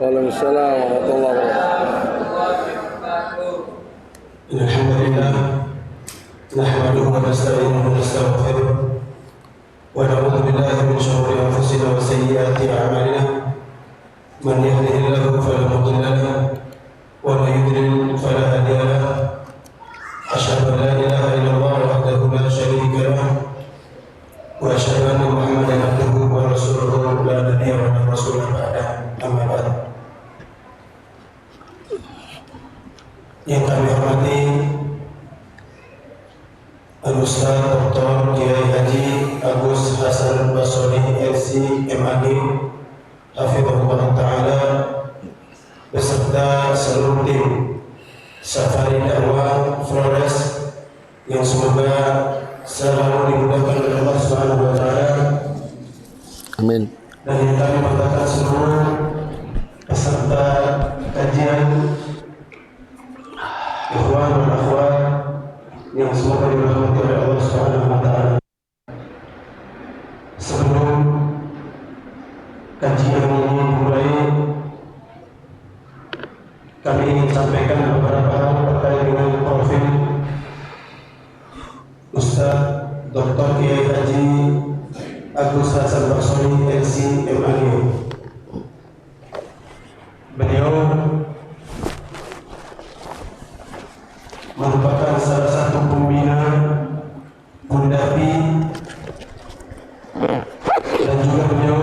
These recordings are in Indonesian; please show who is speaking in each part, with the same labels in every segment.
Speaker 1: Waalaikumsalam warahmatullahi wabarakatuh.
Speaker 2: Alhamdulillah, nahmaduhu wa nasta'inuhu wa nastaghfiruh wa na'udzu billahi min shururi anfusina wa sayyiati a'malina. Man yahdihillahu fala mudilla lahu wa man yudlil fala hadiya lahu. Asyhadu an la ilaha illallah wahdahu la syarika lahu wa asyhadu anna Muhammadan abduhu wa rasuluhu la nabiyya wa la rasula ba'dahu. Amma ba'd. Yang kami hormati Al-Ustaz Dr. Kiai Haji Agus Hasan Basori LC MAD Hafizahullah Ta'ala beserta seluruh tim Safari Dakwah Flores yang semoga selalu dimudahkan oleh Allah Subhanahu wa Ta'ala.
Speaker 1: Amin.
Speaker 2: Dan yang kami banggakan seluruh peserta kajian, ikhwan dan akhwat yang semoga dirahmati oleh Allah Subhanahu wa Ta'ala. Sebelum kajian ini dimulai, kami ingin sampaikan beberapa hal terkait dengan profil Ustaz Dr. Kiai Haji Agus Hasan Basori LC MAD. Beliau merupakan salah satu pembina Pundapi dan juga beliau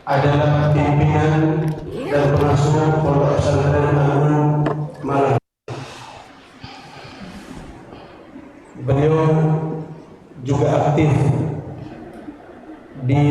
Speaker 2: adalah pimpinan dan pengasuh Pondok Pesantren Al-Ulum Malang. Beliau juga aktif di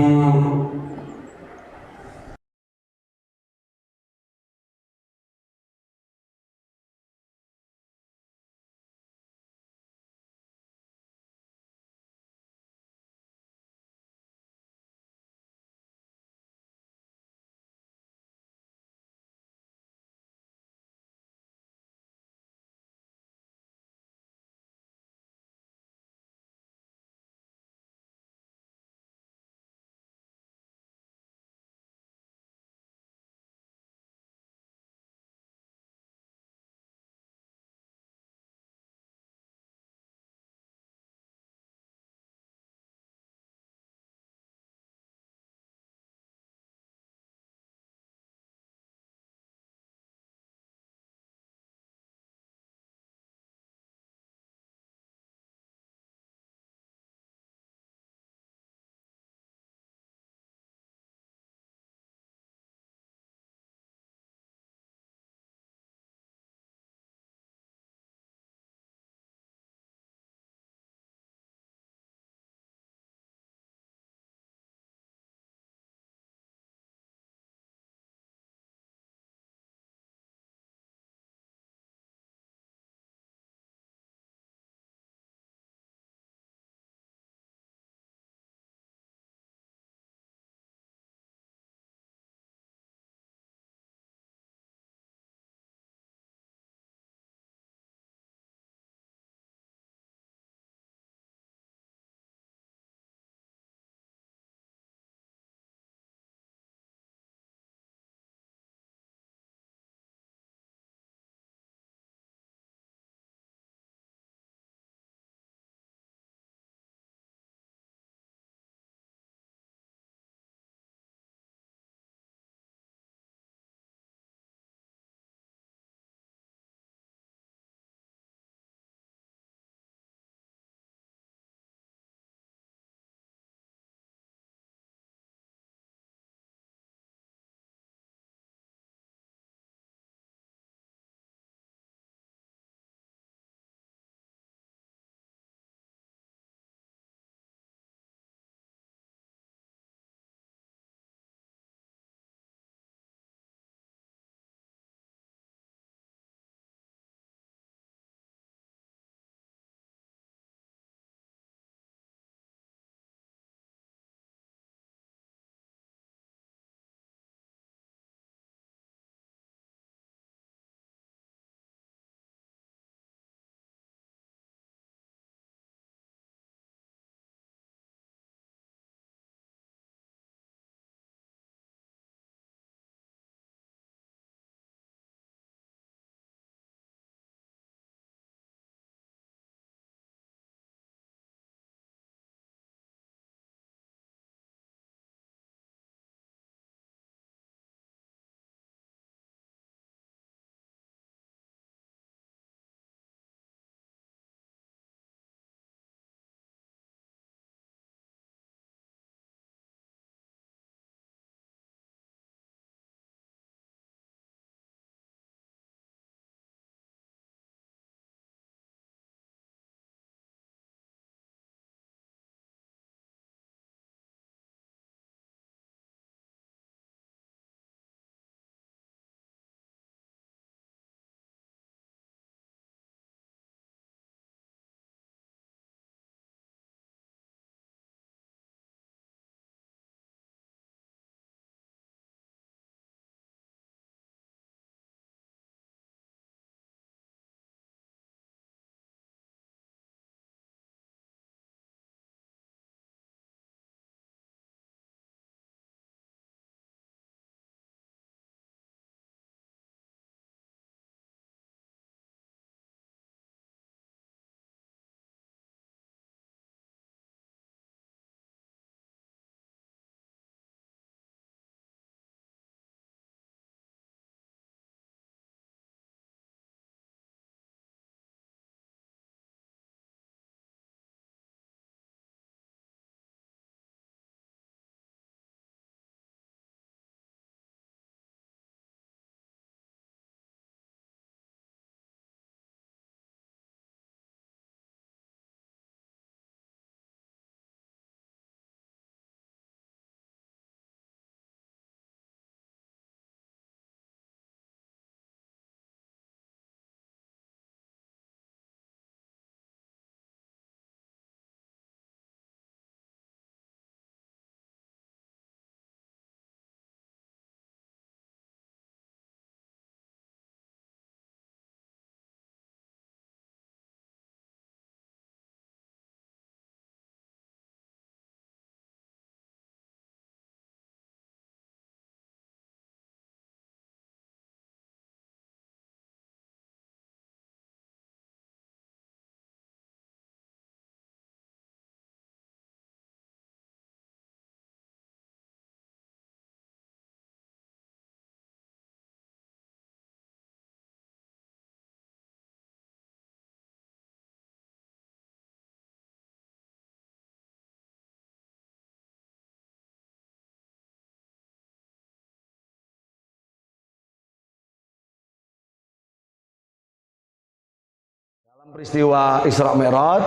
Speaker 3: Peristiwa Isra Mi'raj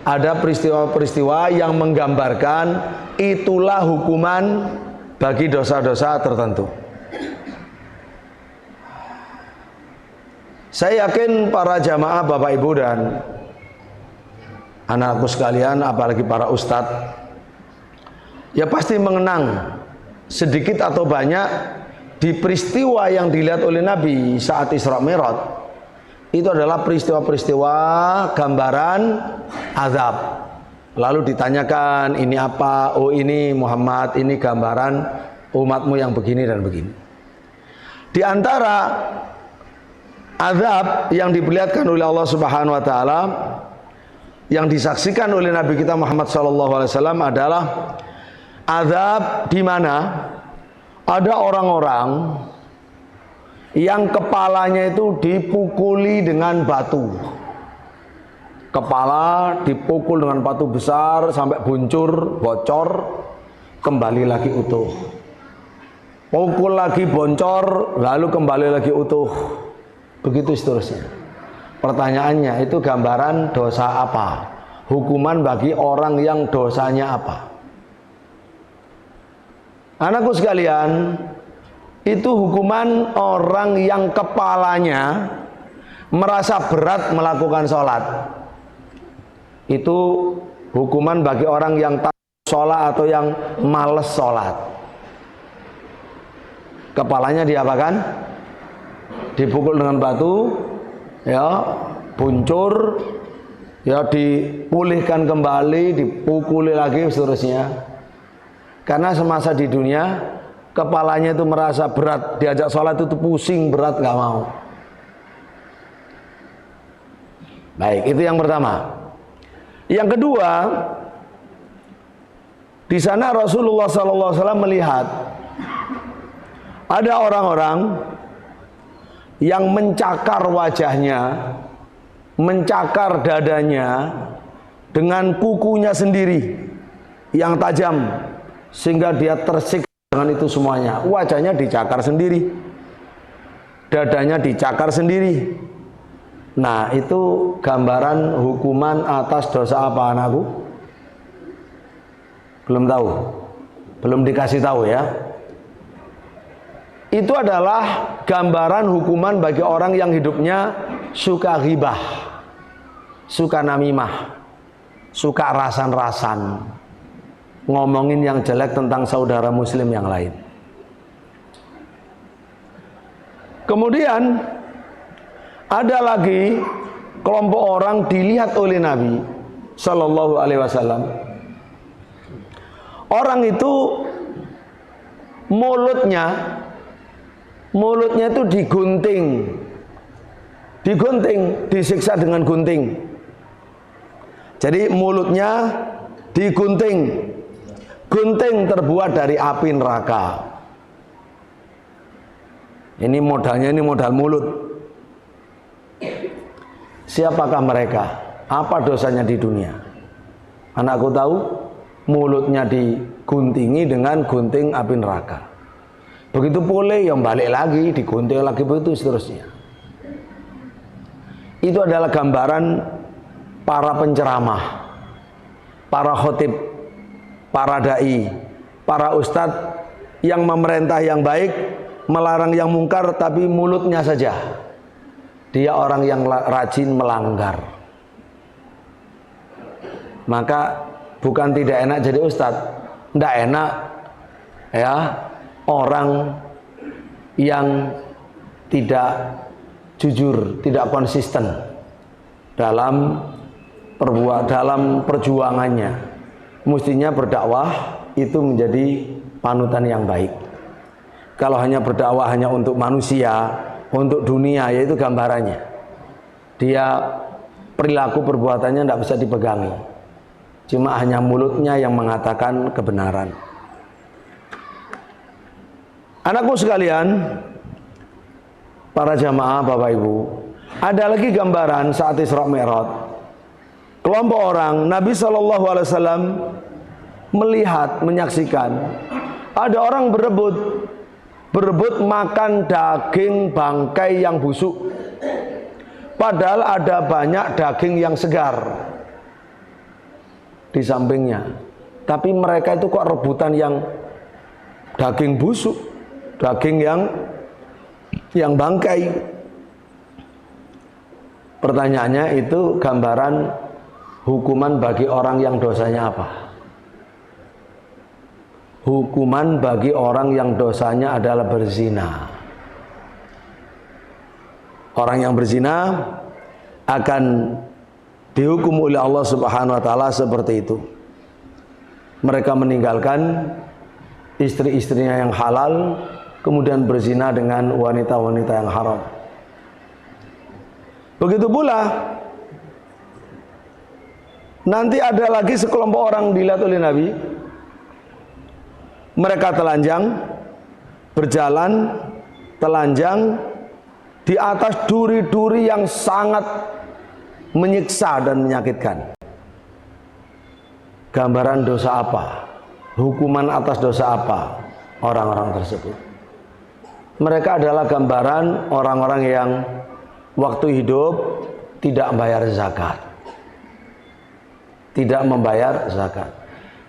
Speaker 3: ada peristiwa-peristiwa yang menggambarkan itulah hukuman bagi dosa-dosa tertentu. Saya yakin para jamaah Bapak Ibu dan anakku sekalian, apalagi para ustadz, ya pasti mengenang sedikit atau banyak di peristiwa yang dilihat oleh Nabi saat Isra Mi'raj. Itu adalah peristiwa-peristiwa gambaran azab. Lalu ditanyakan, ini apa? Oh, ini Muhammad, ini gambaran umatmu yang begini dan begini. Di antara azab yang diperlihatkan oleh Allah Subhanahu wa taala yang disaksikan oleh Nabi kita Muhammad SAW adalah azab di mana ada orang-orang yang kepalanya itu dipukuli dengan batu. Kepala dipukul dengan batu besar sampai buncur, bocor, kembali lagi utuh. Pukul lagi boncor, lalu kembali lagi utuh. Begitu seterusnya. Pertanyaannya, itu gambaran dosa apa? Hukuman bagi orang yang dosanya apa? Anakku sekalian, itu hukuman orang yang kepalanya merasa berat melakukan sholat. Itu hukuman bagi orang yang tak sholat atau yang males sholat. Kepalanya diapakan? Dipukul dengan batu, ya, buncur, ya, dipulihkan kembali, dipukuli lagi seterusnya. Karena semasa di dunia kepalanya itu merasa berat, diajak sholat itu pusing, berat, gak mau. Baik, itu yang pertama. Yang kedua, di sana Rasulullah SAW melihat ada orang-orang yang mencakar wajahnya, mencakar dadanya dengan kukunya sendiri yang tajam, sehingga dia tersiksa dengan itu semuanya. Wajahnya dicakar sendiri, dadanya dicakar sendiri. Nah, itu gambaran hukuman atas dosa apa, anakku? Belum tahu, belum dikasih tahu ya. Itu adalah gambaran hukuman bagi orang yang hidupnya suka ghibah, suka namimah, suka rasan-rasan, ngomongin yang jelek tentang saudara muslim yang lain. Kemudian ada lagi kelompok orang dilihat oleh Nabi Shallallahu Alaihi Wasallam. Orang itu mulutnya itu digunting, disiksa dengan gunting. Jadi mulutnya digunting. Gunting terbuat dari api neraka. Ini modalnya, ini modal mulut. Siapakah mereka? Apa dosanya di dunia? Anakku tahu, mulutnya diguntingi dengan gunting api neraka. Begitu pulih, yang balik lagi, digunting lagi, begitu seterusnya. Itu adalah gambaran para penceramah, para khotib, para dai, para ustadz yang memerintah yang baik, melarang yang mungkar, tapi mulutnya saja dia orang yang rajin melanggar. Maka bukan tidak enak jadi ustadz, tidak enak ya orang yang tidak jujur, tidak konsisten dalam perjuangannya. Mestinya berdakwah itu menjadi panutan yang baik. Kalau hanya berdakwah hanya untuk manusia, untuk dunia, yaitu gambarannya. Dia perilaku perbuatannya tidak bisa dipegangi. Cuma hanya mulutnya yang mengatakan kebenaran. Anakku sekalian, para jamaah Bapak Ibu, ada lagi gambaran saat Isra Mi'raj. Kelompok orang, Nabi SAW melihat, menyaksikan ada orang berebut makan daging bangkai yang busuk. Padahal ada banyak daging yang segar di sampingnya. Tapi mereka itu kok rebutan yang daging busuk, daging yang bangkai. Pertanyaannya itu gambaran hukuman bagi orang yang dosanya apa? Hukuman bagi orang yang dosanya adalah berzina. Orang yang berzina akan dihukum oleh Allah Subhanahu wa taala seperti itu. Mereka meninggalkan istri-istrinya yang halal, kemudian berzina dengan wanita-wanita yang haram. Begitu pula nanti ada lagi sekelompok orang dilihat oleh Nabi. Mereka telanjang, berjalan telanjang di atas duri-duri yang sangat menyiksa dan menyakitkan. Gambaran dosa apa? Hukuman atas dosa apa orang-orang tersebut? Mereka adalah gambaran orang-orang yang waktu hidup tidak membayar zakat. Tidak membayar zakat.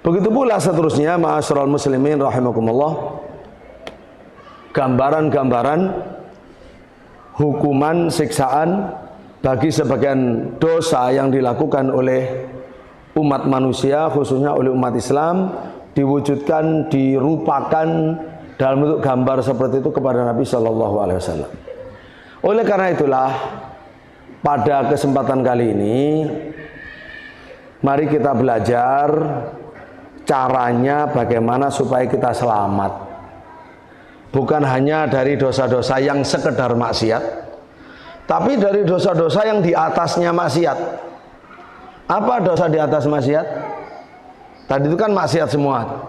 Speaker 3: Begitu pula seterusnya, ma'asyiral muslimin rahimakumullah, gambaran-gambaran hukuman siksaan bagi sebagian dosa yang dilakukan oleh umat manusia, khususnya oleh umat Islam, diwujudkan, dirupakan dalam bentuk gambar seperti itu kepada Nabi Shallallahu Alaihi Wasallam. Oleh karena itulah, pada kesempatan kali ini, mari kita belajar caranya bagaimana supaya kita selamat. Bukan hanya dari dosa-dosa yang sekedar maksiat, tapi dari dosa-dosa yang di atasnya maksiat. Apa dosa di atas maksiat? Tadi itu kan maksiat semua.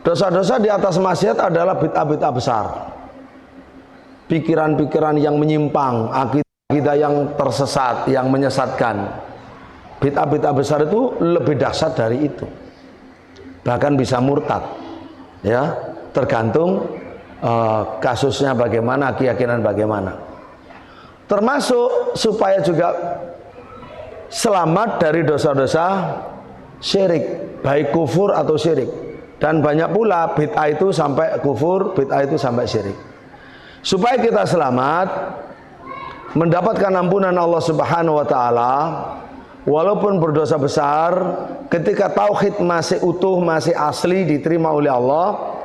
Speaker 3: Dosa-dosa di atas maksiat adalah bid'ah-bid'ah besar. Pikiran-pikiran yang menyimpang, akidah yang tersesat, yang menyesatkan. Bid'ah-bid'ah besar itu lebih dahsyat dari itu. Bahkan bisa murtad. Ya, tergantung kasusnya bagaimana, keyakinan bagaimana. Termasuk supaya juga selamat dari dosa-dosa syirik, baik kufur atau syirik. Dan banyak pula bid'ah itu sampai kufur, bid'ah itu sampai syirik. Supaya kita selamat, mendapatkan ampunan Allah Subhanahu wa taala, walaupun berdosa besar, ketika tauhid masih utuh, masih asli, diterima oleh Allah,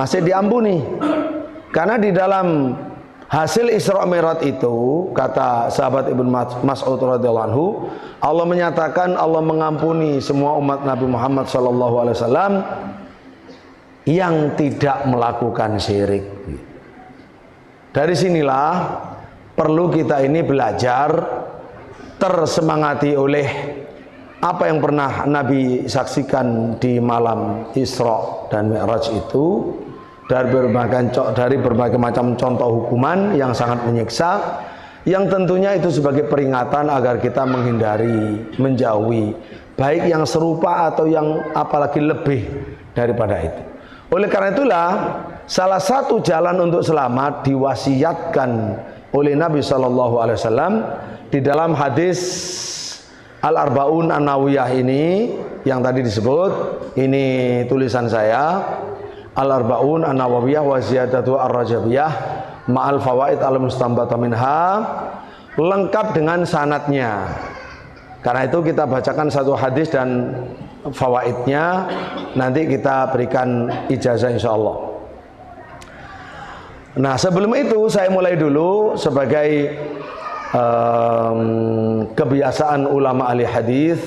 Speaker 3: masih diampuni. Karena di dalam hasil Isra Mi'raj itu, kata sahabat Ibnu Mas'ud radhiyallahu anhu, Allah menyatakan Allah mengampuni semua umat Nabi Muhammad sallallahu alaihi wasallam yang tidak melakukan syirik. Dari sinilah perlu kita ini belajar, tersemangati oleh apa yang pernah Nabi saksikan di malam Isra dan Mi'raj itu, dari berbagai macam contoh hukuman yang sangat menyiksa, yang tentunya itu sebagai peringatan agar kita menghindari, menjauhi, baik yang serupa atau yang apalagi lebih daripada itu. Oleh karena itulah, salah satu jalan untuk selamat diwasiatkan oleh Nabi Shallallahu Alaihi Wasallam di dalam hadis Al-Arba'un An-Nawawiyah ini yang tadi disebut. Ini tulisan saya, Al-Arba'un An-Nawawiyah wa Ziyadatu Ar-Rajabiyah ma'al fawaid al-mustanbata minha, lengkap dengan sanadnya. Karena itu kita bacakan satu hadis dan fawaidnya, nanti kita berikan ijazah insyaallah. Nah, sebelum itu saya mulai dulu sebagai kebiasaan ulama ahli hadis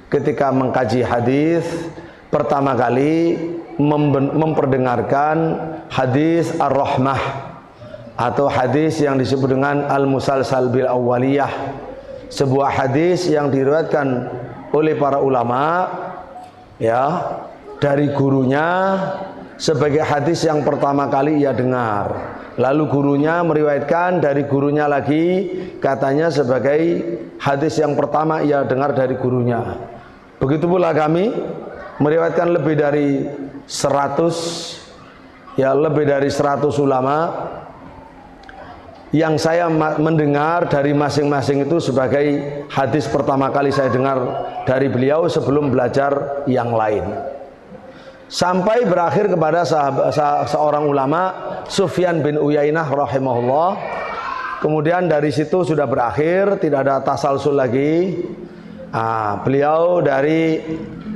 Speaker 3: ketika mengkaji hadis, pertama kali memperdengarkan hadis ar-rahmah atau hadis yang disebut dengan al-musalsal bil awwaliyah, sebuah hadis yang diriwayatkan oleh para ulama ya dari gurunya sebagai hadis yang pertama kali ia dengar, lalu gurunya meriwayatkan dari gurunya lagi, katanya sebagai hadis yang pertama ia dengar dari gurunya. Begitu pula kami meriwayatkan lebih dari 100 ulama yang saya mendengar dari masing-masing itu sebagai hadis pertama kali saya dengar dari beliau sebelum belajar yang lain. Sampai berakhir kepada seorang ulama, Sufyan bin Uyainah rahimahullah. Kemudian dari situ sudah berakhir, tidak ada tasalsul lagi. Beliau dari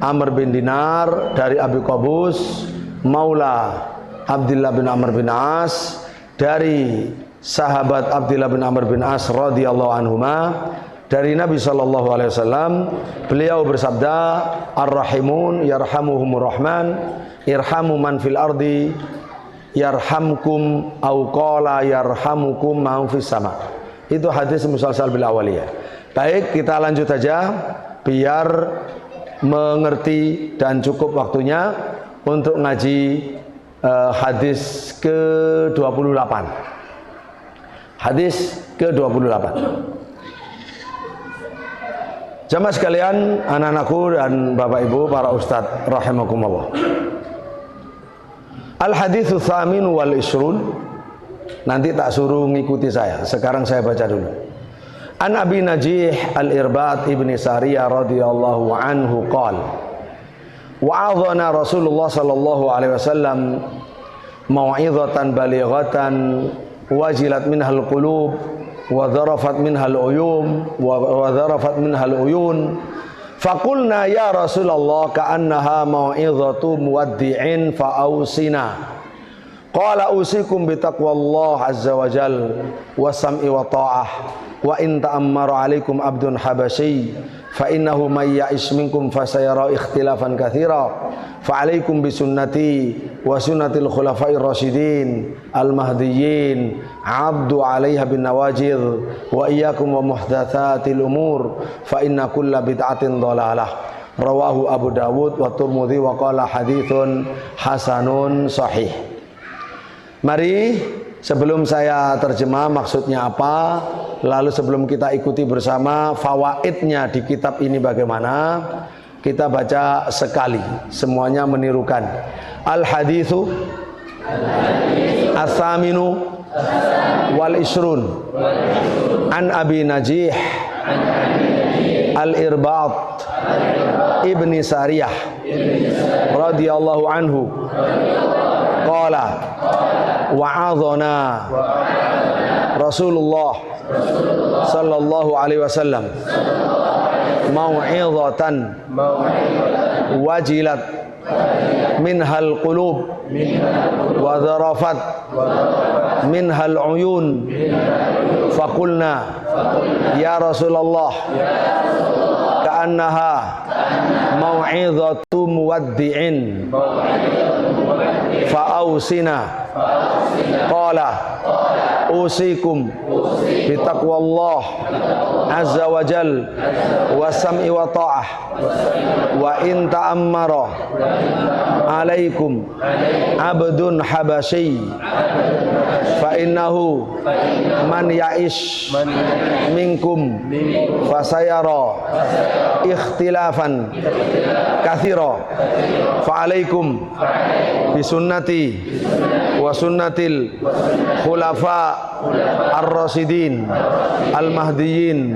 Speaker 3: Amr bin Dinar, dari Abi Qabus, Maula Abdullah bin Amr bin As, dari sahabat Abdullah bin Amr bin As radhiyallahu anhuma, dari Nabi sallallahu alaihi wasallam. Beliau bersabda, Ar-Rahimun yarhamuhumur Rahman, irhamu man fil ardi yarhamkum au qala yarhamukum man fis sama. Itu hadis musalsal bil awaliyah. Baik, kita lanjut saja biar mengerti dan cukup waktunya untuk ngaji hadis ke-28. Hadis ke-28. Jamaah sekalian, anak-anakku dan bapak ibu, para ustadz rahimakumullah. Al-haditsu tsamin wal isrun. Nanti tak suruh ngikuti saya. Sekarang saya baca dulu. An Abi Najih Al-Irbad ibni Sariyah radhiyallahu anhu qala wa'adhana Rasulullah sallallahu alaihi wasallam mau'izatan balighatan wajilat minhal qulub wa dharafat minhal uyun faqulna ya Rasulullah ka'annaha mau'izatu muwaddi'in fa'ausina qala usikum bitaqwallah azza wa jal wa sam'i wa ta'ah wa in ta'ammara alaikum abdun habasyi fa innahu may ya'ish minkum fasayara ikhtilafan katsira fa alaikum bisunnati wa sunnatil khulafa'ir rasyidin al mahdiyyin 'addu 'alaiha bin nawajidh wa iyyakum wa muhdatsatil umur fa inna kulla bid'atin dhalalah. Rawahu Abu Dawud wa Tirmidzi wa qala haditsun hasanun sahih. Mari sebelum saya terjemah maksudnya apa, lalu sebelum kita ikuti bersama fawaidnya di kitab ini bagaimana, kita baca sekali, semuanya menirukan. Al-haditsu as-saminu wal isrun an Abi Najih Al-Irbad ibni Sariyah radhiyallahu anhu qala wa'adhana Rasulullah sallallahu alaihi wasallam mau'izatan wajilat minhal qulub wa dharafat minhal uyun faqulna ya Rasulullah ka'annaha mau'izatu muwaddi'in fa'ausina qala usikum bitaqwallah azza wa jal wa sam'i wa ta'ah wa in ta'ammara alaikum abdun habasyi fa innahu man ya'ish minkum fasayara ikhtilafan katsira fa alaikum bisunnati wa sunnatil khulafa ar-rasyidin al-mahdiyyin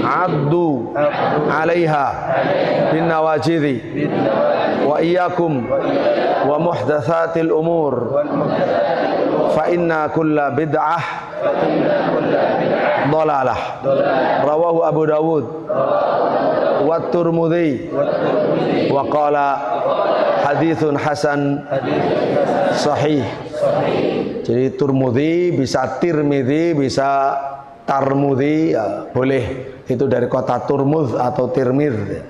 Speaker 3: addu 'alaiha bin nawajidhi wa iyyakum wa muhdatsatil umur fa inna kulla bid'ah dhalalah. Rawahu Abu Dawud wa Tirmidzi wa qala haditsun hasan sahih. Jadi Tirmidzi bisa Tirmidzi bisa Tarmudzi ya, boleh itu dari kota Turmuz atau Tirmidz.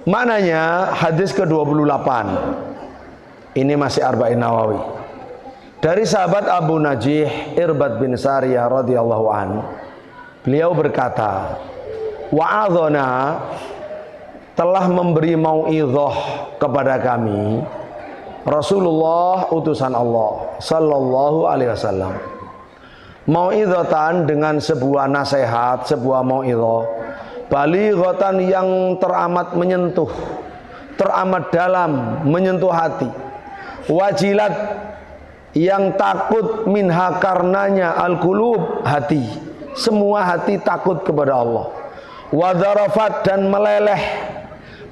Speaker 3: Mananya hadis ke-28. Ini masih Arba'in Nawawi. Dari sahabat Abu Najih Irbad bin Sariyah radhiyallahu an, beliau berkata, wa'adhana telah memberi mau'izah kepada kami Rasulullah utusan Allah sallallahu alaihi wasallam. Mau'izatan dengan sebuah nasihat, sebuah mau'izah balighatan yang teramat menyentuh, teramat dalam, menyentuh hati. Wajilat yang takut minha karenanya al-qulub, hati. Semua hati takut kepada Allah. Wa dzarafat, dan meleleh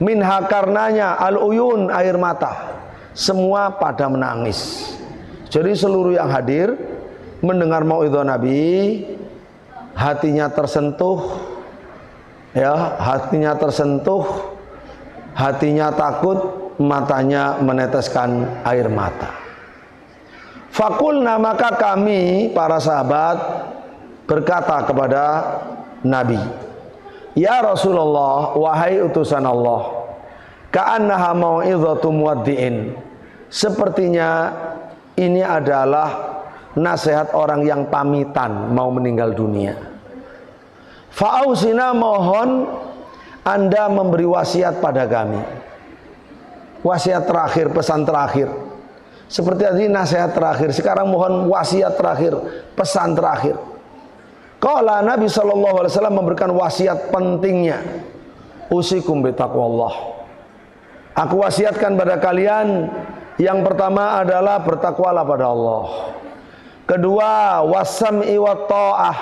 Speaker 3: minha karenanya al-uyun, air mata. Semua pada menangis. Jadi seluruh yang hadir mendengar mauidhah Nabi, hatinya tersentuh, ya, hatinya tersentuh, hatinya takut, matanya meneteskan air mata. Fakulna, maka kami para sahabat berkata kepada Nabi, ya Rasulullah, wahai utusan Allah, ka'annaha mau'izatu muwaddi'in, sepertinya ini adalah nasihat orang yang pamitan mau meninggal dunia. Fa'ausina, mohon Anda memberi wasiat pada kami. Wasiat terakhir, pesan terakhir. Seperti tadi nasihat terakhir, sekarang mohon wasiat terakhir, pesan terakhir. Qala, Nabi SAW memberikan wasiat pentingnya. Usikum bitaqwallah. Aku wasiatkan pada kalian, yang pertama adalah bertakwalah pada Allah. Kedua, wasam'i wa ta'ah,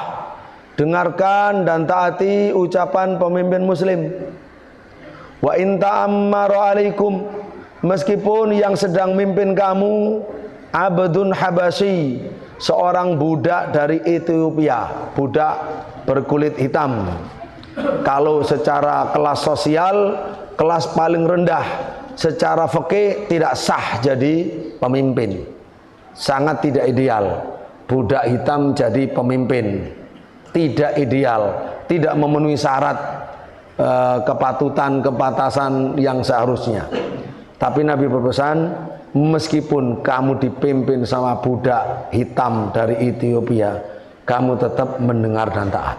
Speaker 3: dengarkan dan taati ucapan pemimpin muslim. Wa in ta'ammaru alaikum, meskipun yang sedang mimpin kamu abdun habasyi, seorang budak dari Ethiopia, budak berkulit hitam. Kalau secara kelas sosial, kelas paling rendah, secara fikih tidak sah jadi pemimpin. Sangat tidak ideal. Budak hitam jadi pemimpin. Tidak ideal, tidak memenuhi syarat kepatutan, kepatasan yang seharusnya. Tapi Nabi berpesan, meskipun kamu dipimpin sama budak hitam dari Ethiopia, kamu tetap mendengar dan taat.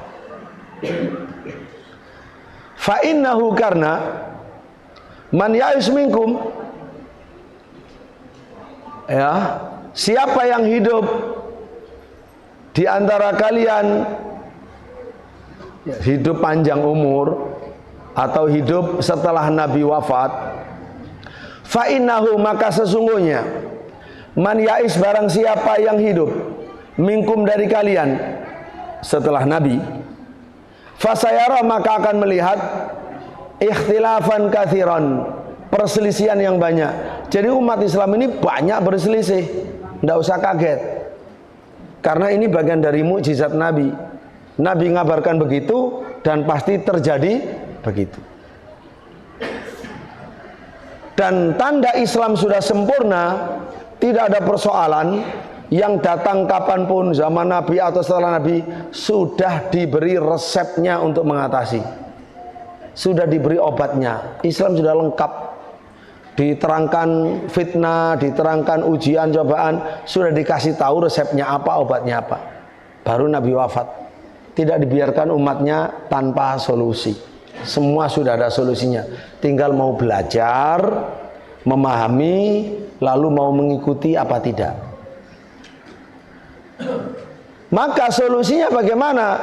Speaker 3: Fa innahu, karena man ya'is minkum, ya, siapa yang hidup di antara kalian, hidup panjang umur atau hidup setelah Nabi wafat, fa innahu, maka sesungguhnya, man ya'is, barang siapa yang hidup minkum dari kalian setelah Nabi, fasayara, maka akan melihat ikhtilafan katsiran, perselisihan yang banyak. Jadi umat Islam ini banyak berselisih, tidak usah kaget, karena ini bagian dari mukjizat Nabi. Nabi ngabarkan begitu dan pasti terjadi begitu. Dan tanda Islam sudah sempurna, tidak ada persoalan. Yang datang kapanpun, zaman Nabi atau setelah Nabi, sudah diberi resepnya untuk mengatasi, sudah diberi obatnya. Islam sudah lengkap, diterangkan fitnah, diterangkan ujian, cobaan, sudah dikasih tahu resepnya apa, obatnya apa. Baru Nabi wafat, tidak dibiarkan umatnya tanpa solusi. Semua sudah ada solusinya, tinggal mau belajar, memahami, lalu mau mengikuti apa tidak. Maka solusinya bagaimana?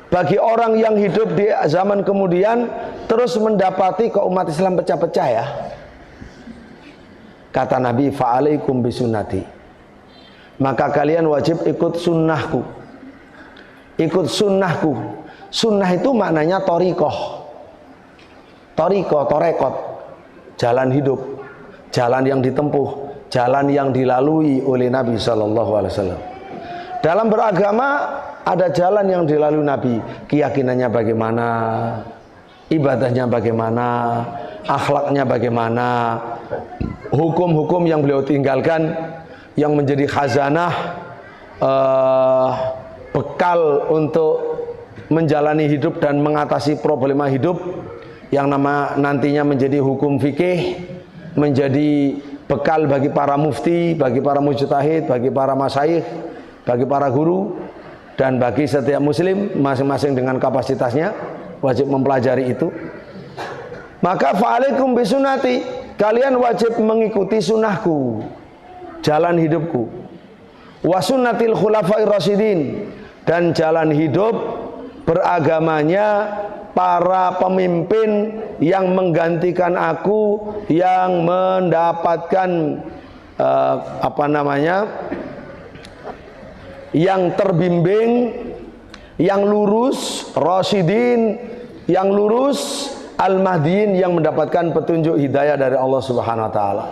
Speaker 3: Bagi orang yang hidup di zaman kemudian terus mendapati kok umat Islam pecah-pecah, ya. Kata Nabi, fa'alaikum bisunnati, maka kalian wajib ikut sunnahku. Ikut sunnahku. Sunnah itu maknanya torikoh. Torikoh, torekot, jalan hidup, jalan yang ditempuh, jalan yang dilalui oleh Nabi SAW. Dalam beragama ada jalan yang dilalui Nabi. Keyakinannya bagaimana, ibadahnya bagaimana, akhlaknya bagaimana, hukum-hukum yang beliau tinggalkan yang menjadi khazanah, bekal untuk menjalani hidup dan mengatasi problema hidup, yang nantinya menjadi hukum fikih, menjadi bekal bagi para mufti, bagi para mujtahid, bagi para masyayikh, bagi para guru, dan bagi setiap muslim masing-masing dengan kapasitasnya wajib mempelajari itu. Maka fa'alaikum bisunnati, kalian wajib mengikuti sunnahku, jalan hidupku. Wa sunnatil khulafair rasyidin, dan jalan hidup beragamanya para pemimpin yang menggantikan aku, yang mendapatkan yang terbimbing, yang lurus, rasyidin, yang lurus, al-mahdiin, yang mendapatkan petunjuk hidayah dari Allah Subhanahu wa taala.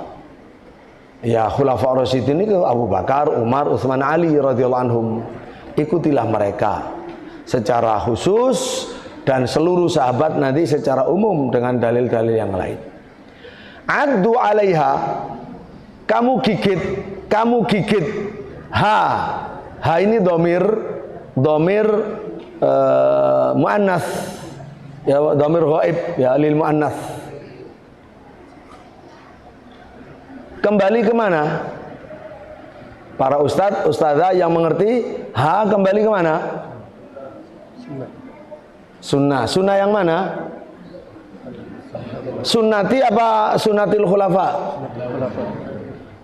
Speaker 3: Ya, khulafa rasyidin itu Abu Bakar, Umar, Utsman, Ali radhiyallahu anhum. Ikutilah mereka secara khusus dan seluruh sahabat nanti secara umum dengan dalil-dalil yang lain. Addu 'alaiha, kamu gigit ha. Ha ini domir muannas, ya, domir ghaib, ya, lil muannas. Kembali kemana? Para ustadzah yang mengerti, ha kembali kemana? Sunnah. Sunnah yang mana? Sunnati apa sunnatil khulafa?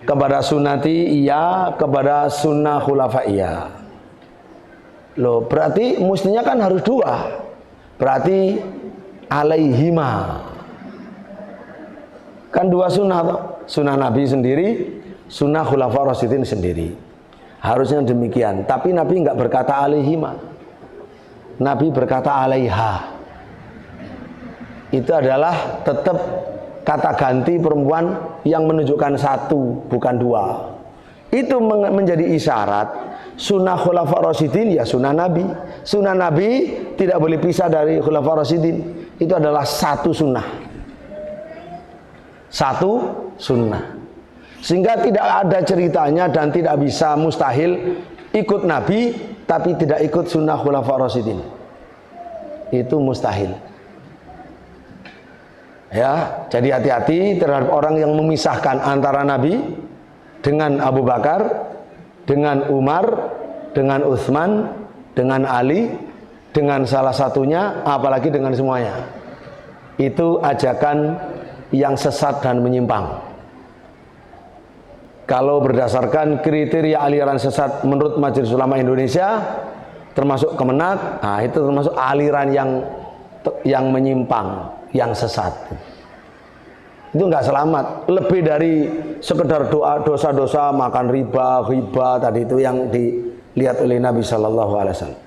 Speaker 3: Kepada sunnati iya, kepada sunnah khulafa iya. Loh, berarti mestinya kan harus dua. Berarti alaihima. Kan dua sunnah toh? Sunnah Nabi sendiri, sunnah khulafa rasyidin sendiri. Harusnya demikian. Tapi Nabi enggak berkata alaihima. Nabi berkata alaiha. Itu adalah tetap kata ganti perempuan yang menunjukkan satu, bukan dua. Itu menjadi isyarat sunnah khulafa rasyidin ya sunnah Nabi. Sunnah Nabi tidak boleh pisah dari khulafa rasyidin. Itu adalah satu sunnah. Satu sunnah. Sehingga tidak ada ceritanya dan tidak bisa, mustahil ikut Nabi tapi tidak ikut sunnah khulafa rasyidin. Itu mustahil. Ya, jadi hati-hati terhadap orang yang memisahkan antara Nabi dengan Abu Bakar, dengan Umar, dengan Utsman, dengan Ali, dengan salah satunya, apalagi dengan semuanya. Itu ajakan yang sesat dan menyimpang. Kalau berdasarkan kriteria aliran sesat menurut Majelis Ulama Indonesia, termasuk Kemenak, nah itu termasuk aliran yang menyimpang, yang sesat. Itu enggak selamat. Lebih dari sekedar doa dosa-dosa, makan riba, ghibah tadi itu yang dilihat oleh Nabi Shallallahu Alaihi Wasallam.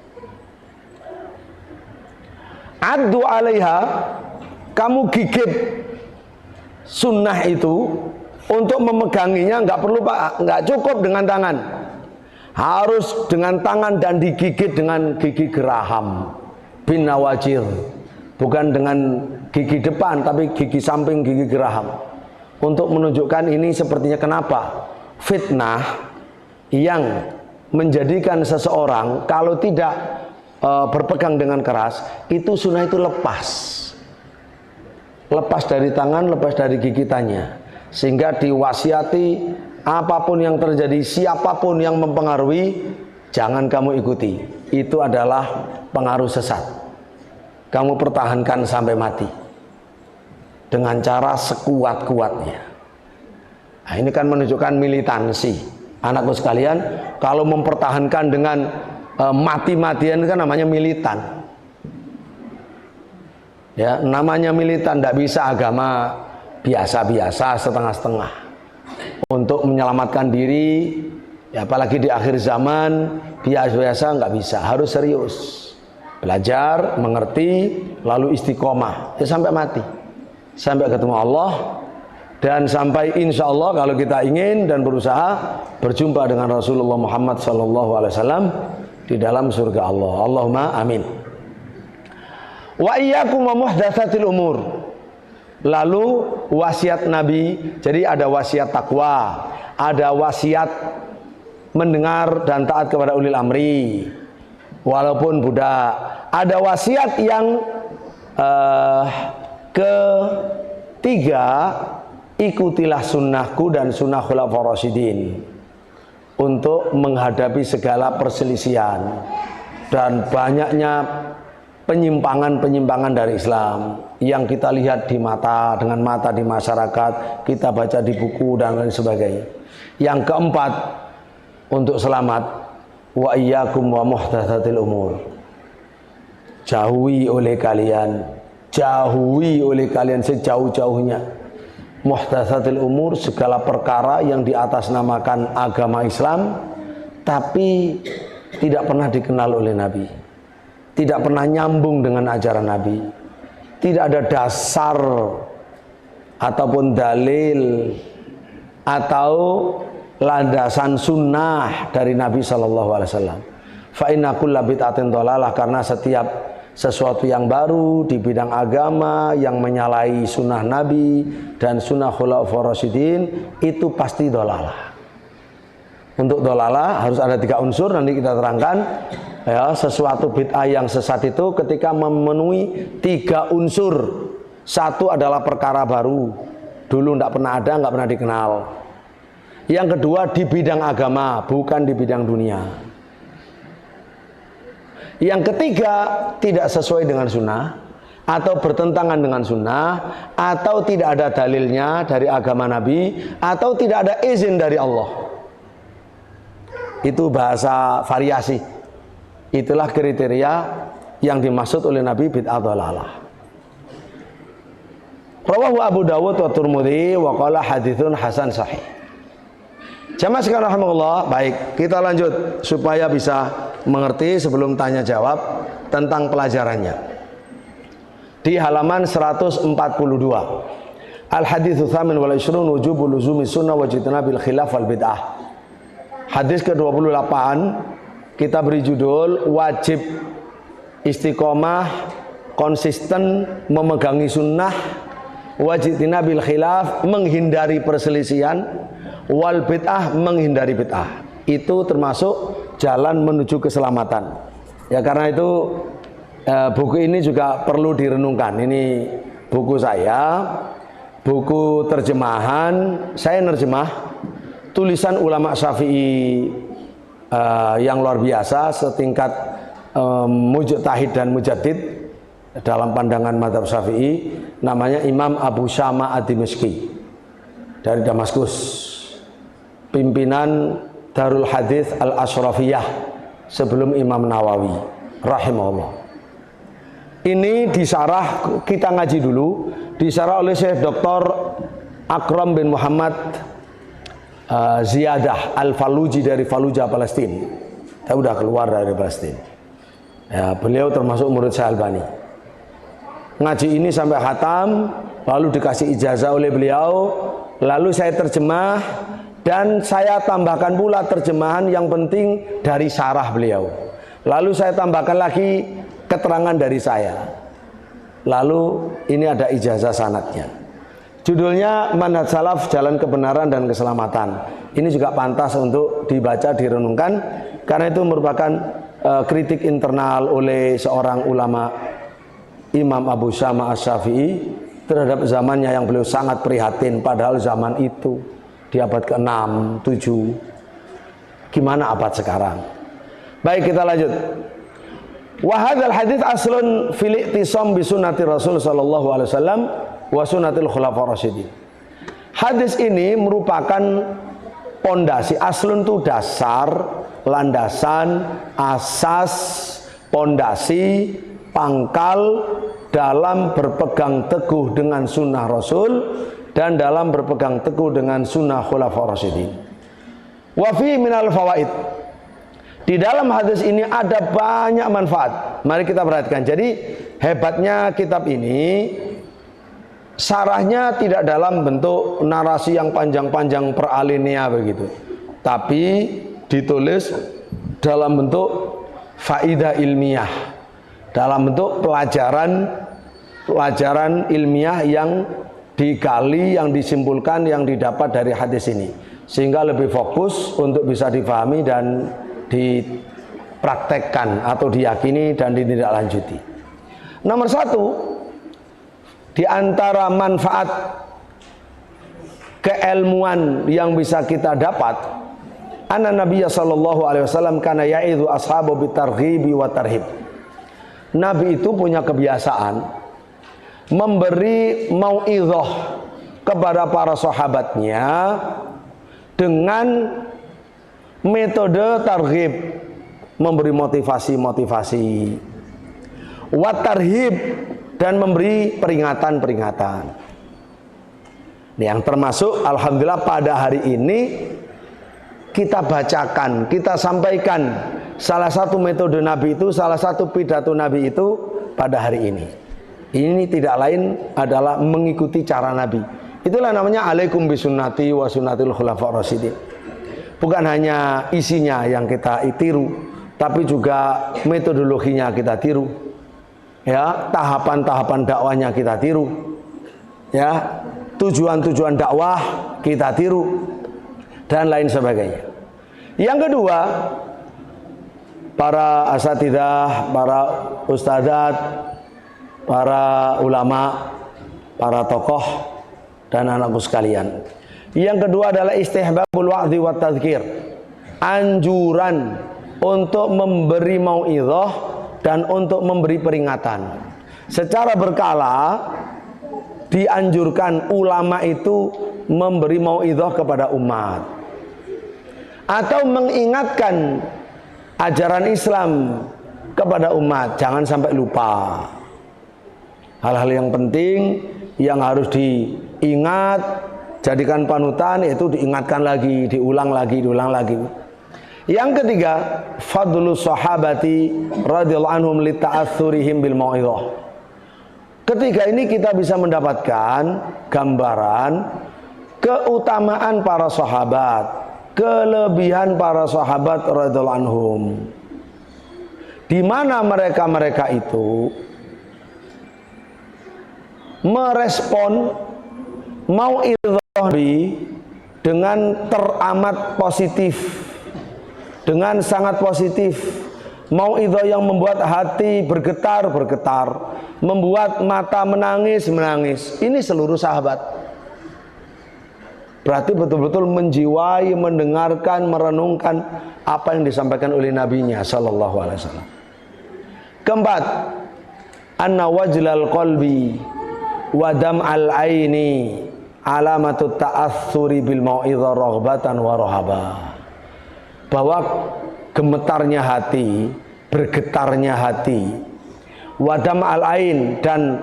Speaker 3: Addu 'alaiha, kamu gigit sunnah itu. Untuk memeganginya enggak perlu Pak, enggak cukup dengan tangan. Harus dengan tangan dan digigit dengan gigi geraham, bin nawajir. Bukan dengan gigi depan, tapi gigi samping, gigi geraham. Untuk menunjukkan ini sepertinya kenapa fitnah yang menjadikan seseorang kalau tidak berpegang dengan keras, itu sunnah itu lepas. Lepas dari tangan, lepas dari gigitannya. Sehingga diwasiati apapun yang terjadi, siapapun yang mempengaruhi, jangan kamu ikuti. Itu adalah pengaruh sesat. Kamu pertahankan sampai mati dengan cara sekuat-kuatnya. Nah, ini kan menunjukkan militansi. Anakku sekalian, kalau mempertahankan dengan mati-matian kan namanya militan. Ya, namanya militan, tidak bisa agama biasa-biasa, setengah-setengah. Untuk menyelamatkan diri, ya apalagi di akhir zaman, biasa-biasa nggak bisa, harus serius. Belajar, mengerti, lalu istiqomah, ya sampai mati, sampai ketemu Allah, dan sampai insya Allah kalau kita ingin dan berusaha berjumpa dengan Rasulullah Muhammad SAW di dalam surga Allah. Allahumma amin. Wa iyyakum wa muhdatsatil umur. Lalu wasiat Nabi, jadi ada wasiat takwa, ada wasiat mendengar dan taat kepada ulil amri, walaupun budak. Ada wasiat yang ketiga, ikutilah sunnahku dan sunnah khulafaur rasyidin untuk menghadapi segala perselisihan dan banyaknya penyimpangan-penyimpangan dari Islam yang kita lihat dengan mata di masyarakat, kita baca di buku dan lain sebagainya. Yang keempat, untuk selamat, wa iyyakum wa muhdatsatil umur. Jauhi oleh kalian sejauh-jauhnya muhdatsatil umur, segala perkara yang diatasnamakan agama Islam tapi tidak pernah dikenal oleh Nabi, tidak pernah nyambung dengan ajaran Nabi, tidak ada dasar ataupun dalil atau landasan sunnah dari Nabi Shallallahu Alaihi Wasallam. Fa inna kulla bid'atin dhalalah, karena setiap sesuatu yang baru di bidang agama yang menyalahi sunnah Nabi dan sunnah khulafaur rasyidin itu pasti dhalalah. Untuk dhalalah harus ada 3 unsur, nanti kita terangkan ya. Sesuatu bid'ah yang sesat itu ketika memenuhi 3 unsur. Satu adalah perkara baru, dulu tidak pernah ada, nggak pernah dikenal. Yang kedua di bidang agama, bukan di bidang dunia. Yang ketiga tidak sesuai dengan sunnah atau bertentangan dengan sunnah, atau tidak ada dalilnya dari agama Nabi, atau tidak ada izin dari Allah. Itu bahasa variasi. Itulah kriteria yang dimaksud oleh Nabi bid'ah dhalalah. Rawahu Abu Dawud wa Tirmidzi wa qala haditsun hasan sahih. Jamaah sekalian rahimakumullah, baik, kita lanjut supaya bisa mengerti sebelum tanya jawab tentang pelajarannya. Di halaman 142. Al-haditsu tsamin wal 20 wujubul luzumi sunnah wa jitnabil khilaf wal bid'ah. Hadis ke-28 kita beri judul wajib istiqomah, konsisten memegangi sunnah, wajitnabil khilaf, menghindari perselisihan, wal bid'ah, menghindari bid'ah. Itu termasuk jalan menuju keselamatan. Ya, karena itu buku ini juga perlu direnungkan. Ini buku saya, buku terjemahan, saya nerjemah tulisan ulama Syafi'i yang luar biasa, setingkat mujtahid dan mujaddid dalam pandangan mazhab Syafi'i, namanya Imam Abu Syama ad-Dimashqi dari Damaskus, pimpinan Darul Hadits Al-Ashrafiyah sebelum Imam Nawawi rahimahullah. Ini disarah, kita ngaji dulu, disarah oleh Syekh Dr. Akram bin Muhammad Ziyadah Al-Faluji dari Fallujah, Palestina. Saya sudah keluar dari Palestina. Ya, beliau termasuk murid Syekh Albani. Ngaji ini sampai khatam, lalu dikasih ijazah oleh beliau, lalu saya terjemah. Dan saya tambahkan pula terjemahan yang penting dari syarah beliau. Lalu saya tambahkan lagi keterangan dari saya. Lalu ini ada ijazah sanadnya. Judulnya Manhaj Salaf, Jalan Kebenaran dan Keselamatan. Ini juga pantas untuk dibaca, direnungkan, karena itu merupakan kritik internal oleh seorang ulama, Imam Abu Syama Asy-Syafi'i, terhadap zamannya yang beliau sangat prihatin. Padahal zaman itu di abad ke-6, 7, gimana abad sekarang? Baik, kita lanjut. Wa hadzal hadits aslun fil i'tisam bi sunnati Rasul sallallahu alaihi wasallam wa sunnatil khulafaur rasyidin. Hadis ini merupakan pondasi. Aslun itu dasar, landasan, asas, pondasi, pangkal dalam berpegang teguh dengan sunnah Rasul dan dalam berpegang teguh dengan sunnah khulafaur rasyidin. Wa fi minal fawaid. Di dalam hadis ini ada banyak manfaat. Mari kita perhatikan. Jadi hebatnya kitab ini, syarahnya tidak dalam bentuk narasi yang panjang-panjang per alinea begitu, tapi ditulis dalam bentuk faidah ilmiah, dalam bentuk pelajaran ilmiah yang digali, yang disimpulkan, yang didapat dari hadis ini, sehingga lebih fokus untuk bisa difahami dan dipraktekkan atau diyakini dan ditindaklanjuti. Nomor 1, di antara manfaat keilmuan yang bisa kita dapat, anna Nabiya sallallahu alaihi wasallam kana ya'idhu ashabu bitarghibi wa tarhib. Nabi itu punya kebiasaan memberi mau'idhah kepada para sahabatnya dengan metode targhib, memberi motivasi-motivasi, wa tarhib, dan memberi peringatan-peringatan. Yang termasuk alhamdulillah pada hari ini kita bacakan, kita sampaikan salah satu metode Nabi itu, salah satu pidato Nabi itu pada hari ini. Ini tidak lain adalah mengikuti cara Nabi. Itulah namanya alaikum bisunnati wa sunnatil khulafaur rasyidin. Bukan hanya isinya yang kita tiru, tapi juga metodologinya kita tiru. Ya, tahapan-tahapan dakwahnya kita tiru. Ya, tujuan-tujuan dakwah kita tiru dan lain sebagainya. Yang kedua, para asatidzah, para ustadzat, para ulama, para tokoh dan anakku sekalian. Yang kedua adalah istihbabul wa'dhi wa tadzkir. Anjuran untuk memberi mau'idhah dan untuk memberi peringatan. Secara berkala dianjurkan ulama itu memberi mau'idhah kepada umat atau mengingatkan ajaran Islam kepada umat, jangan sampai lupa. Hal-hal yang penting yang harus diingat, jadikan panutan, yaitu diingatkan lagi, diulang lagi, diulang lagi. Yang ketiga, fadlu sahabati radhiyallahu anhum li ta'athurihim bil mau'izah. Ketiga ini kita bisa mendapatkan gambaran keutamaan para sahabat, kelebihan para sahabat radhiyallahu anhum. Di mana mereka itu merespon mau'izah dengan teramat positif, dengan sangat positif. Mau'izah yang membuat hati bergetar-bergetar, membuat mata menangis-menangis. Ini seluruh sahabat. Berarti betul-betul menjiwai, mendengarkan, merenungkan apa yang disampaikan oleh nabinya sallallahu alaihi wasallam. Keempat, anna wajlal qalbi wa dam'al aini alamatut ta'athuri bil mau'izah raghbatan wa rahabah. Bahwa gemetarnya hati, bergetarnya hati, wadam al-ain dan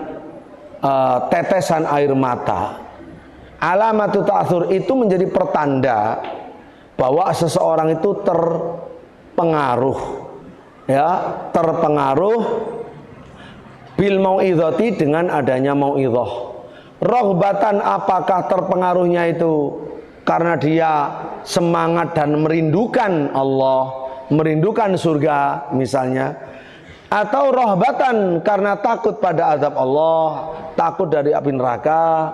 Speaker 3: tetesan air mata, alamatu ta'athur itu menjadi pertanda bahwa seseorang itu terpengaruh, ya, terpengaruh bil mau'izati dengan adanya mau'izah. Rohbatan, apakah terpengaruhnya itu karena dia semangat dan merindukan Allah, merindukan surga misalnya, atau rohbatan karena takut pada azab Allah, takut dari api neraka.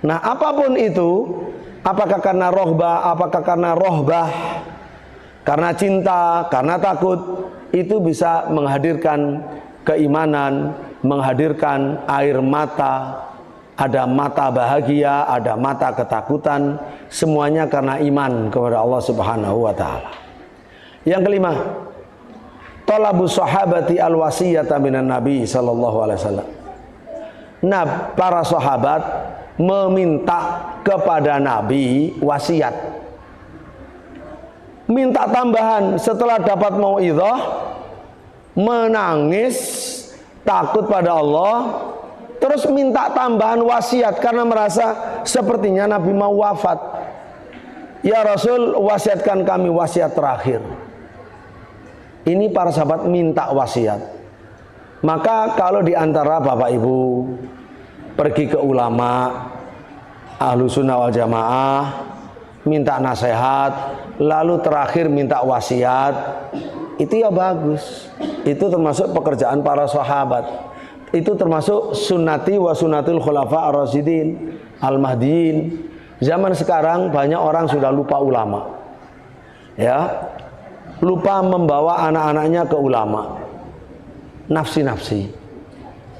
Speaker 3: Nah, apapun itu, apakah karena rohbah, apakah karena rohbah, karena cinta, karena takut, itu bisa menghadirkan keimanan, menghadirkan air mata. Ada mata bahagia, ada mata ketakutan, semuanya karena iman kepada Allah Subhanahu wa taala. Yang kelima, talabu sahabati al-wasiyata minan nabi sallallahu alaihi wasallam. Nah, para sahabat meminta kepada nabi wasiat. Minta tambahan setelah dapat mau'izah, menangis, takut pada Allah, terus minta tambahan wasiat karena merasa sepertinya Nabi mau wafat. Ya Rasul, wasiatkan kami wasiat terakhir. Ini para sahabat minta wasiat. Maka kalau diantara Bapak Ibu pergi ke ulama Ahlus Sunnah wal Jamaah, minta nasihat, lalu terakhir minta wasiat, itu ya bagus. Itu termasuk pekerjaan para sahabat. Itu termasuk sunnati wa sunnatul khulafa ar-rasyidin al-mahdiin. Zaman sekarang banyak orang sudah lupa ulama, ya, lupa membawa anak-anaknya ke ulama, nafsi-nafsi,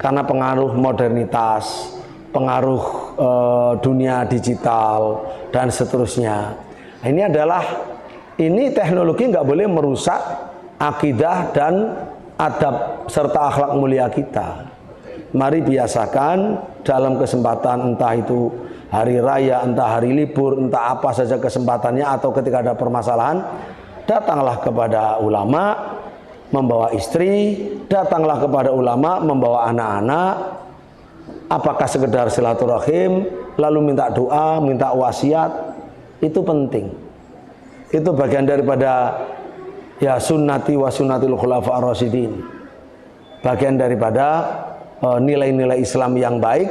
Speaker 3: karena pengaruh modernitas, pengaruh dunia digital dan seterusnya. Ini teknologi nggak boleh merusak akidah dan adab serta akhlak mulia kita. Mari biasakan dalam kesempatan, entah itu hari raya, entah hari libur, entah apa saja kesempatannya, atau ketika ada permasalahan, datanglah kepada ulama membawa istri, datanglah kepada ulama membawa anak-anak. Apakah sekedar silaturahim, lalu minta doa, minta wasiat, itu penting. Itu bagian daripada ya sunnati wa sunnatul khulafa'ir rasyidin. Bagian daripada nilai-nilai Islam yang baik,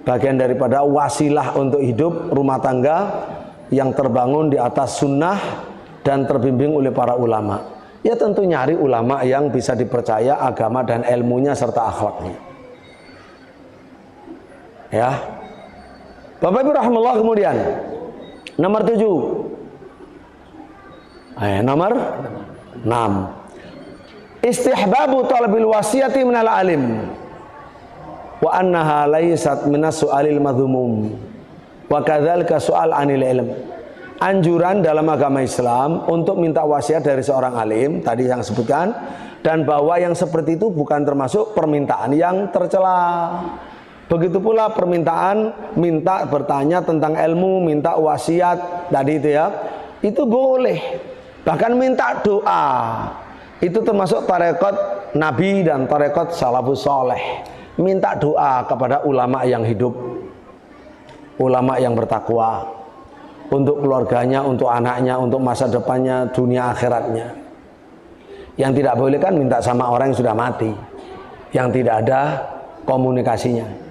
Speaker 3: bagian daripada wasilah untuk hidup rumah tangga yang terbangun di atas sunnah dan terbimbing oleh para ulama. Ya tentu nyari ulama yang bisa dipercaya agama dan ilmunya serta akhlaknya. Ya. Bapak Ibu rahimallahu, kemudian nomor 7. Nomor 6. Istihbabu talabil wasiyati minal alim wa annaha laysat minas su'alil madhumum wa kadzalika su'al anil ilm. Anjuran dalam agama Islam untuk minta wasiat dari seorang alim tadi yang sebutkan, dan bahwa yang seperti itu bukan termasuk permintaan yang tercela. Begitu pula permintaan minta bertanya tentang ilmu, minta wasiat tadi itu ya, itu boleh. Bahkan minta doa, itu termasuk tarekat Nabi dan tarekat salafus soleh. Minta doa kepada ulama yang hidup, ulama yang bertakwa, untuk keluarganya, untuk anaknya, untuk masa depannya, dunia akhiratnya. Yang tidak boleh kan minta sama orang yang sudah mati, yang tidak ada komunikasinya.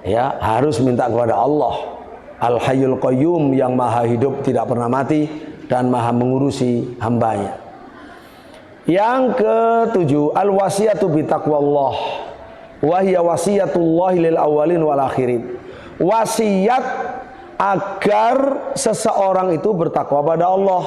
Speaker 3: Ya, harus minta kepada Allah Al-Hayyul Qayyum, yang maha hidup, tidak pernah mati dan maha mengurusi hambanya. Yang ketujuh, al-wasiyatu bitaqwallah wa hiya wasiyatullahi lil awwalin wal akhirin. Wasiat agar seseorang itu bertakwa pada Allah.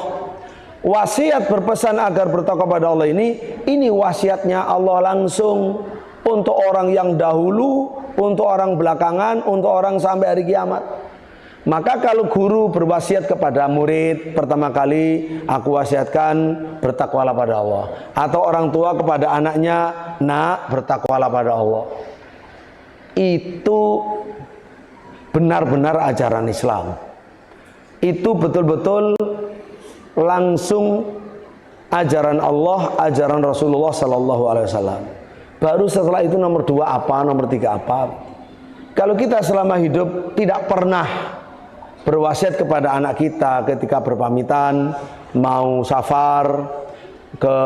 Speaker 3: Wasiat berpesan agar bertakwa pada Allah ini wasiatnya Allah langsung untuk orang yang dahulu, untuk orang belakangan, untuk orang sampai hari kiamat. Maka kalau guru berwasiat kepada murid, pertama kali aku wasiatkan bertakwalah pada Allah. Atau orang tua kepada anaknya, nak bertakwalah pada Allah. Itu benar-benar ajaran Islam. Itu betul-betul langsung ajaran Allah, ajaran Rasulullah Sallallahu Alaihi Wasallam. Baru setelah itu nomor 2 apa, nomor 3 apa. Kalau kita selama hidup tidak pernah berwasiat kepada anak kita ketika berpamitan mau safar ke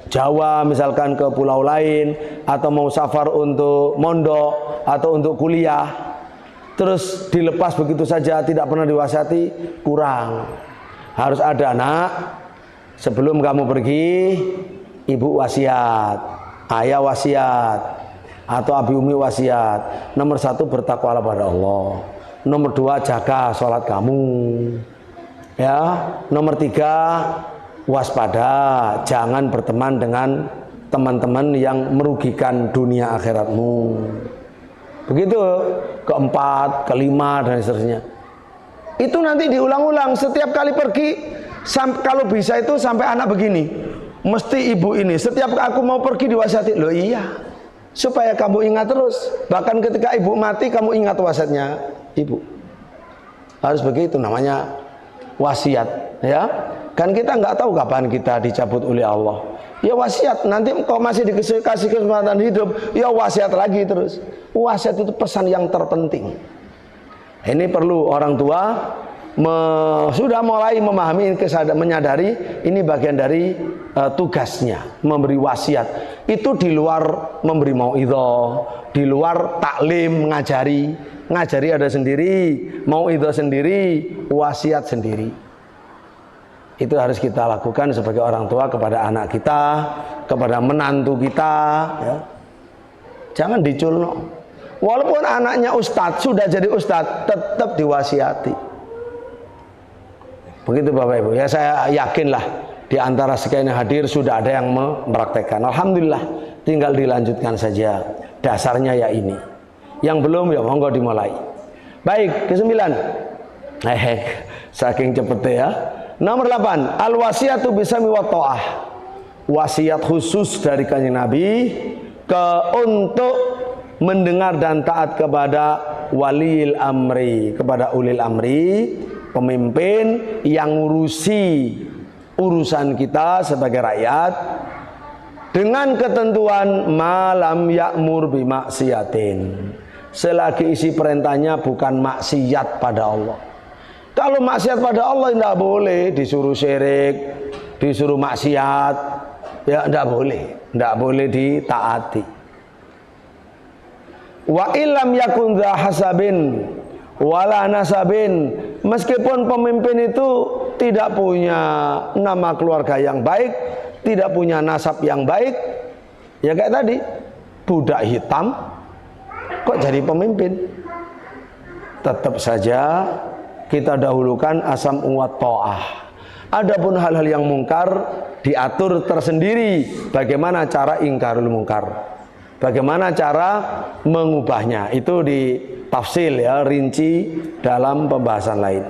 Speaker 3: Jawa, misalkan ke pulau lain, atau mau safar untuk mondok atau untuk kuliah, terus dilepas begitu saja, tidak pernah diwasiati, kurang. Harus ada, nak, sebelum kamu pergi, ibu wasiat, ayah wasiat, atau abi umi wasiat. Nomor 1 bertakwalah pada Allah. Nomor 2 jaga sholat kamu. Ya. Nomor 3 waspada, jangan berteman dengan teman-teman yang merugikan dunia akhiratmu. Begitu. Keempat, kelima dan seterusnya. Itu nanti diulang-ulang setiap kali pergi. Kalau bisa itu sampai anak begini, mesti ibu ini setiap aku mau pergi diwasiati. Loh iya, supaya kamu ingat terus. Bahkan ketika ibu mati kamu ingat wasiatnya ibu. Harus begitu, namanya wasiat, ya. Kan kita nggak tahu kapan kita dicabut oleh Allah. Ya wasiat, nanti kau masih dikasih kesempatan hidup, ya wasiat lagi terus. Wasiat itu pesan yang terpenting. Ini perlu orang tua sudah mulai memahami, menyadari ini bagian dari tugasnya, memberi wasiat. Itu di luar memberi mauidhah, di luar taklim, ngajari ada sendiri, mauidhah sendiri, wasiat sendiri. Itu harus kita lakukan sebagai orang tua kepada anak kita, kepada menantu kita, ya. Jangan diculno. Walaupun anaknya ustadz, sudah jadi ustadz, tetap diwasiati. Begitu Bapak Ibu. Ya, saya yakinlah di antara sekian yang hadir sudah ada yang mempraktekkan. Alhamdulillah, tinggal dilanjutkan saja. Dasarnya ya ini. Yang belum ya monggo dimulai. Baik, ke-9. Saking cepetnya ya. Nomor 8, al-wasiyatu bisami wa ta'ah. Wasiat khusus dari Kanjeng Nabi untuk mendengar dan taat kepada walil amri, kepada ulil amri, pemimpin yang ngurusi urusan kita sebagai rakyat, dengan ketentuan malam ya'mur bimaksiatin, selagi isi perintahnya bukan maksiat pada Allah. Kalau maksiat pada Allah tidak boleh, disuruh syirik, disuruh maksiat, ya tidak boleh ditaati. Wa illam yakun dha hasabin wala nasabin, meskipun pemimpin itu tidak punya nama keluarga yang baik, tidak punya nasab yang baik, ya kayak tadi, budak hitam kok jadi pemimpin. Tetap saja kita dahulukan asam wa ta'ah. Adapun hal-hal yang mungkar diatur tersendiri, bagaimana cara ingkarul mungkar, bagaimana cara mengubahnya, itu ditafsil ya, rinci dalam pembahasan lain.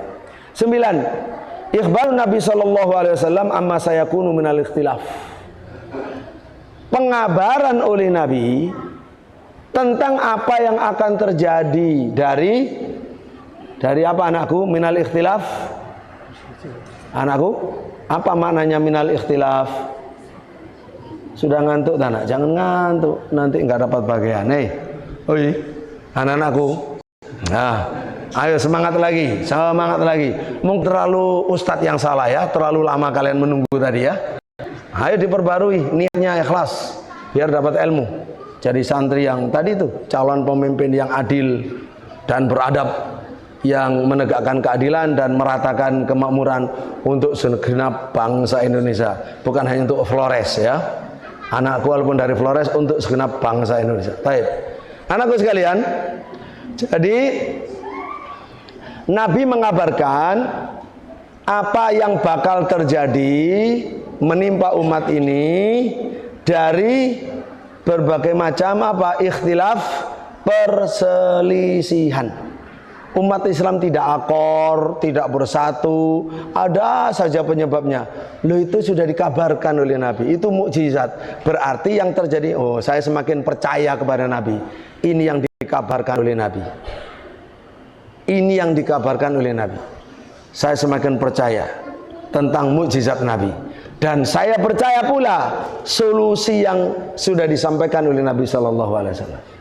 Speaker 3: 9. Ikhbar Nabi SAW amma sayakunu minal ikhtilaf. Pengabaran oleh Nabi tentang apa yang akan terjadi dari apa anakku? Minal ikhtilaf. Anakku, apa maknanya minal ikhtilaf? Sudah ngantuk tak nak? Jangan ngantuk, nanti enggak dapat bagian. Oi, anak-anakku. Nah, ayo semangat lagi, Mungkin terlalu ustadz yang salah ya, terlalu lama kalian menunggu tadi ya. Ayo diperbarui, niatnya ikhlas, biar dapat ilmu. Jadi santri yang tadi itu, calon pemimpin yang adil dan beradab, yang menegakkan keadilan dan meratakan kemakmuran untuk segenap bangsa Indonesia, bukan hanya untuk Flores ya. Anakku walaupun dari Flores, untuk segenap bangsa Indonesia. Baik, anakku sekalian, jadi Nabi mengabarkan apa yang bakal terjadi menimpa umat ini dari berbagai macam ikhtilaf, perselisihan. Umat Islam tidak akor, tidak bersatu, ada saja penyebabnya. Loh, itu sudah dikabarkan oleh Nabi, itu mukjizat. Berarti yang terjadi, oh saya semakin percaya kepada Nabi. Ini yang dikabarkan oleh Nabi. Ini yang dikabarkan oleh Nabi. Saya semakin percaya tentang mukjizat Nabi. Dan saya percaya pula solusi yang sudah disampaikan oleh Nabi SAW.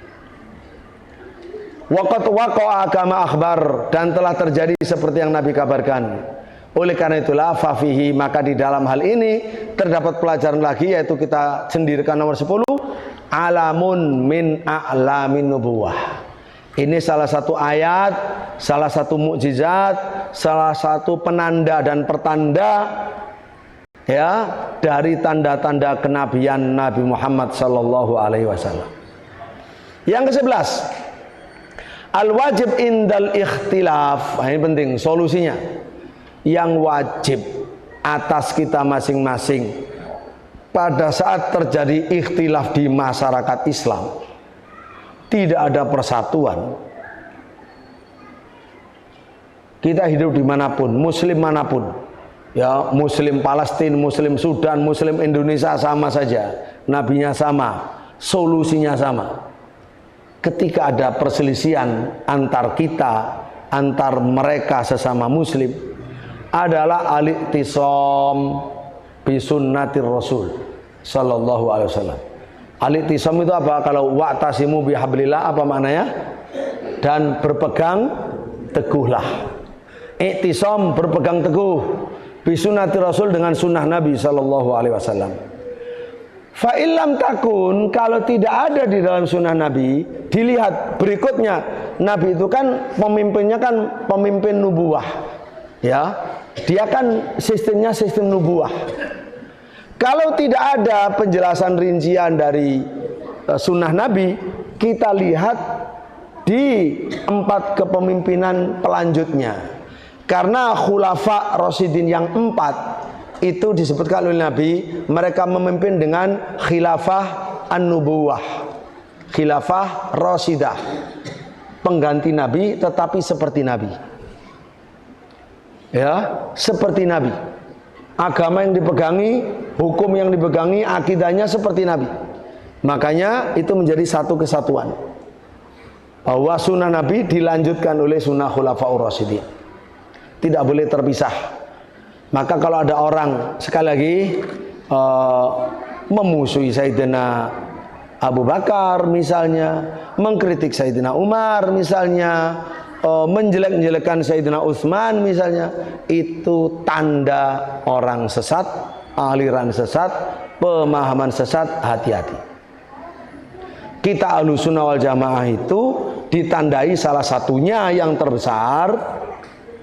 Speaker 3: Waqat waqa'a kama akhbar, dan telah terjadi seperti yang Nabi kabarkan. Oleh karena itulah fafihi, maka di dalam hal ini terdapat pelajaran lagi, yaitu kita sendirikan nomor 10, alamun min a'lamin nubuwah. Ini salah satu ayat, salah satu mukjizat, salah satu penanda dan pertanda ya dari tanda-tanda kenabian Nabi Muhammad sallallahu alaihi wasallam. Yang ke-11, al-wajib indal ikhtilaf. Nah, ini penting solusinya. Yang wajib atas kita masing-masing pada saat terjadi ikhtilaf di masyarakat Islam, tidak ada persatuan. Kita hidup dimanapun, muslim manapun ya, muslim Palestina, muslim Sudan, muslim Indonesia, sama saja, nabinya sama, solusinya sama. Ketika ada perselisihan antar kita, antar mereka sesama muslim, adalah al-i'tisam bi sunnatir Rasul sallallahu alaihi wasallam. Al-i'tisam itu apa? Kalau wa'tasimu bihablillah, apa maknanya? Dan berpegang teguhlah. I'tisam, berpegang teguh bi sunnatir Rasul, dengan sunnah Nabi sallallahu alaihi wasallam. Fa illam takun, kalau tidak ada di dalam sunnah Nabi, dilihat berikutnya. Nabi itu kan pemimpinnya kan pemimpin nubuwah ya, dia kan sistemnya sistem nubuwah. Kalau tidak ada penjelasan rincian dari sunnah Nabi, kita lihat di 4 kepemimpinan pelanjutnya. Karena khulafa Rasyidin yang 4 itu disebutkan oleh Nabi, mereka memimpin dengan khilafah an-nubuwah, khilafah Rasyidah, pengganti Nabi tetapi seperti Nabi ya, seperti Nabi. Agama yang dipegangi, hukum yang dipegangi, akidahnya seperti Nabi. Makanya itu menjadi satu kesatuan, bahwa sunnah Nabi dilanjutkan oleh sunnah khulafaur Rasyidin, tidak boleh terpisah. Maka kalau ada orang sekali lagi memusuhi Sayyidina Abu Bakar misalnya, mengkritik Sayyidina Umar misalnya, menjelek-jelekan Sayyidina Utsman misalnya, itu tanda orang sesat, aliran sesat, pemahaman sesat. Hati-hati. Kita Ahlussunnah wal Jamaah itu ditandai salah satunya yang terbesar,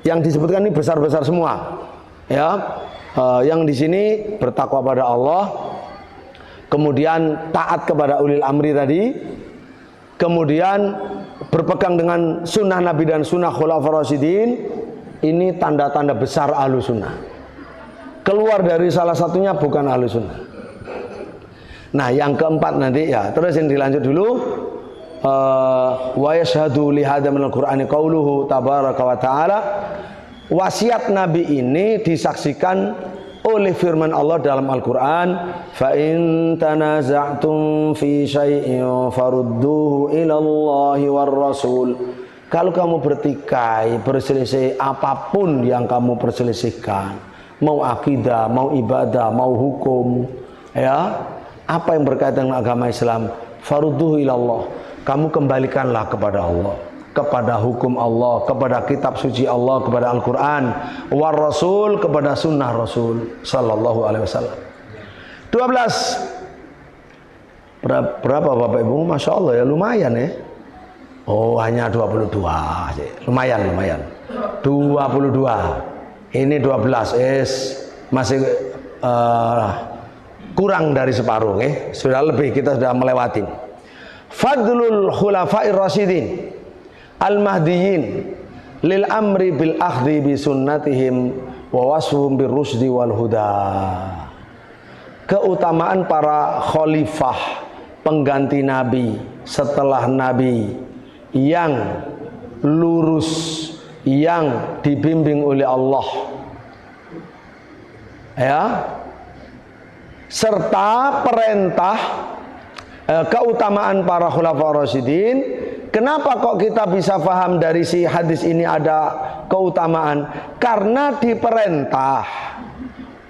Speaker 3: yang disebutkan ini besar-besar semua, ya. Yang di sini bertakwa pada Allah, kemudian taat kepada ulil amri tadi, kemudian berpegang dengan sunnah Nabi dan sunnah Khulafaur Rasyidin. Ini tanda-tanda besar Ahlussunnah. Keluar dari salah satunya bukan Ahlussunnah. Nah, yang keempat nanti ya, terus yang dilanjut dulu. Wa yashhadu li hadza minal Qur'ani qauluhu tabaraka wa ta'ala. Wasiat Nabi ini disaksikan oleh firman Allah dalam Al-Quran, fa in tanaza'tum fi syai'in farudduhu ilallahi war rasul. Kalau kamu bertikai, berselisih apapun yang kamu perselisihkan, mau akidah, mau ibadah, mau hukum, ya, apa yang berkaitan dengan agama Islam, farudduhu ilallah, kamu kembalikanlah kepada Allah, kepada hukum Allah, kepada kitab suci Allah, kepada Al-Quran, war Rasul, kepada sunnah Rasul Sallallahu Alaihi Wasallam. 12. Berapa Bapak Ibu? Masya Allah ya, lumayan ya. Oh, hanya 22. Lumayan. 22. Ini 12. Masih kurang dari separuh. Sudah lebih, kita sudah melewati. Fadlul khulafa'ir rasyidin al-mahdiyyin lil amri bil akhdhi bi sunnatihim wa wasfuhum bir rusdi wal huda. Keutamaan para khalifah pengganti Nabi setelah Nabi yang lurus, yang dibimbing oleh Allah, ya, serta perintah keutamaan para khulafaur rasyidin. Kenapa kok kita bisa paham dari si hadis ini ada keutamaan? Karena diperintah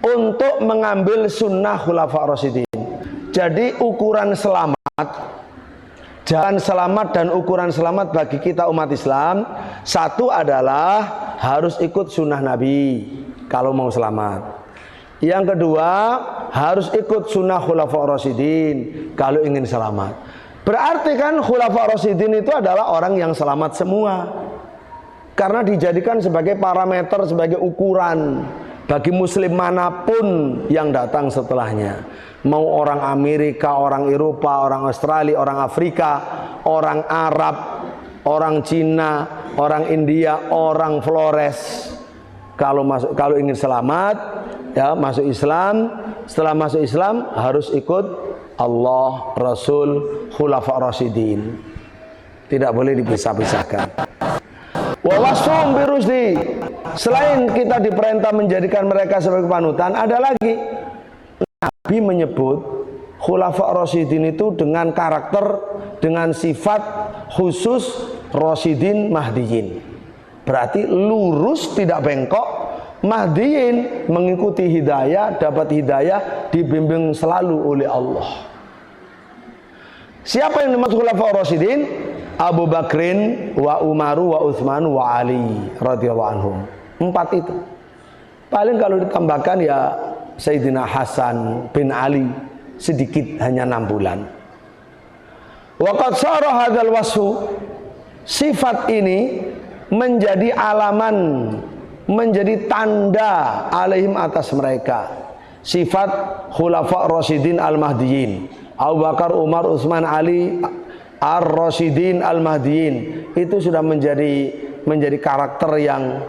Speaker 3: untuk mengambil sunnah khulafaur rasyidin. Jadi ukuran selamat, jalan selamat dan ukuran selamat bagi kita umat Islam, satu adalah harus ikut sunnah Nabi kalau mau selamat. Yang kedua, harus ikut sunnah khulafaur rasyidin kalau ingin selamat. Berarti kan Khulafaur Rasyidin itu adalah orang yang selamat semua, karena dijadikan sebagai parameter, sebagai ukuran bagi muslim manapun yang datang setelahnya. Mau orang Amerika, orang Eropa, orang Australia, orang Afrika, orang Arab, orang Cina, orang India, orang Flores, kalau ingin selamat, ya, masuk Islam. Setelah masuk Islam harus ikut Allah, Rasul, Khulafaur Rasyidin. Tidak boleh dipisah-pisahkan. Wa wasfum birusdi. Selain kita diperintah menjadikan mereka sebagai panutan, ada lagi. Nabi menyebut Khulafaur Rasyidin itu dengan karakter, dengan sifat khusus Rasyidin Mahdiyin. Berarti lurus, tidak bengkok. Mahdiyin, mengikuti hidayah, dapat hidayah, dibimbing selalu oleh Allah. Siapa yang dimaksud Khulafaur Rasyidin? Abu Bakrin, wa Umaru, wa Utsman, wa Ali radhiyallahu anhum. 4 itu. Paling kalau ditambahkan ya Sayyidina Hasan bin Ali, sedikit, hanya 6 bulan. Wa qad sara hadzal wasfu, sifat ini menjadi alaman, menjadi tanda alaihim atas mereka. Sifat Khulafaur Rasyidin al-Mahdiyin, Abu Bakar, Umar, Utsman, Ali ar-Rasyidin al-Mahdiyin, itu sudah menjadi karakter yang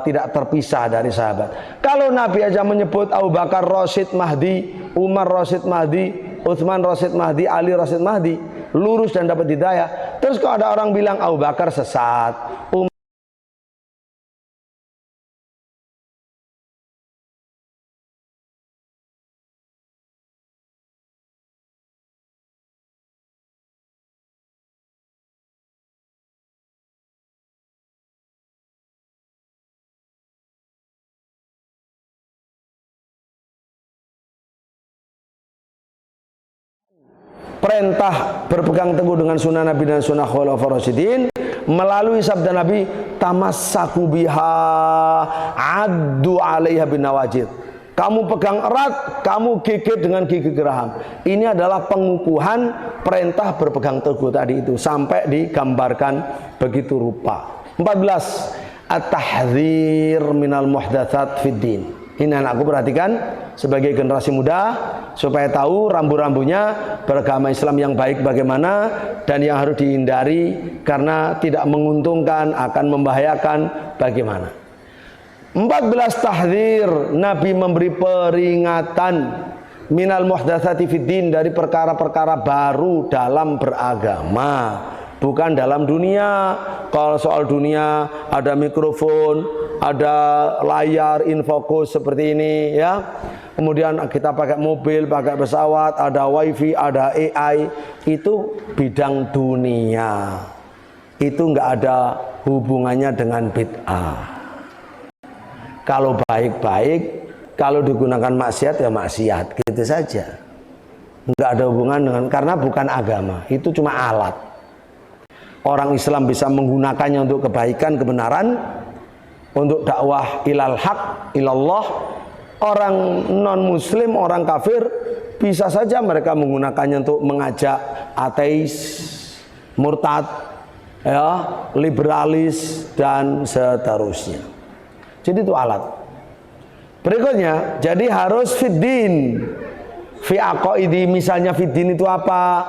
Speaker 3: tidak terpisah dari sahabat. Kalau Nabi aja menyebut Abu Bakar Rasyid Mahdi, Umar Rasyid Mahdi, Utsman Rasyid Mahdi, Ali Rasyid Mahdi, lurus dan dapat hidayah. Terus kalau ada orang bilang Abu Bakar sesat, perintah berpegang teguh dengan sunnah Nabi dan sunnah Khulafaur Rasyidin, melalui sabda Nabi, tamassaku biha addu 'alaiha bin nawajid. Kamu pegang erat, kamu gigit dengan gigi geraham. Ini adalah pengukuhan perintah berpegang teguh tadi itu sampai digambarkan begitu rupa. 14. At-tahdzir minal muhdatsat fid din. Ini anakku perhatikan sebagai generasi muda supaya tahu rambu-rambunya beragama Islam yang baik bagaimana dan yang harus dihindari karena tidak menguntungkan, akan membahayakan bagaimana. 14 tahdzir, Nabi memberi peringatan minal muhdatsati fid din, dari perkara-perkara baru dalam beragama, bukan dalam dunia. Kalau soal dunia ada mikrofon, ada layar infokus seperti ini ya. Kemudian kita pakai mobil, pakai pesawat, ada wifi, ada AI, itu bidang dunia. Itu enggak ada hubungannya dengan bid'ah. Kalau baik-baik, kalau digunakan maksiat ya maksiat, gitu saja. Enggak ada hubungan dengan, karena bukan agama, itu cuma alat. Orang Islam bisa menggunakannya untuk kebaikan, kebenaran, untuk dakwah ilal haq, ilallah. Orang non muslim, orang kafir, bisa saja mereka menggunakannya untuk mengajak ateis, murtad, ya, liberalis dan seterusnya. Jadi itu alat. Berikutnya, jadi harus fiddin, fi aqaidi. Misalnya fiddin itu apa?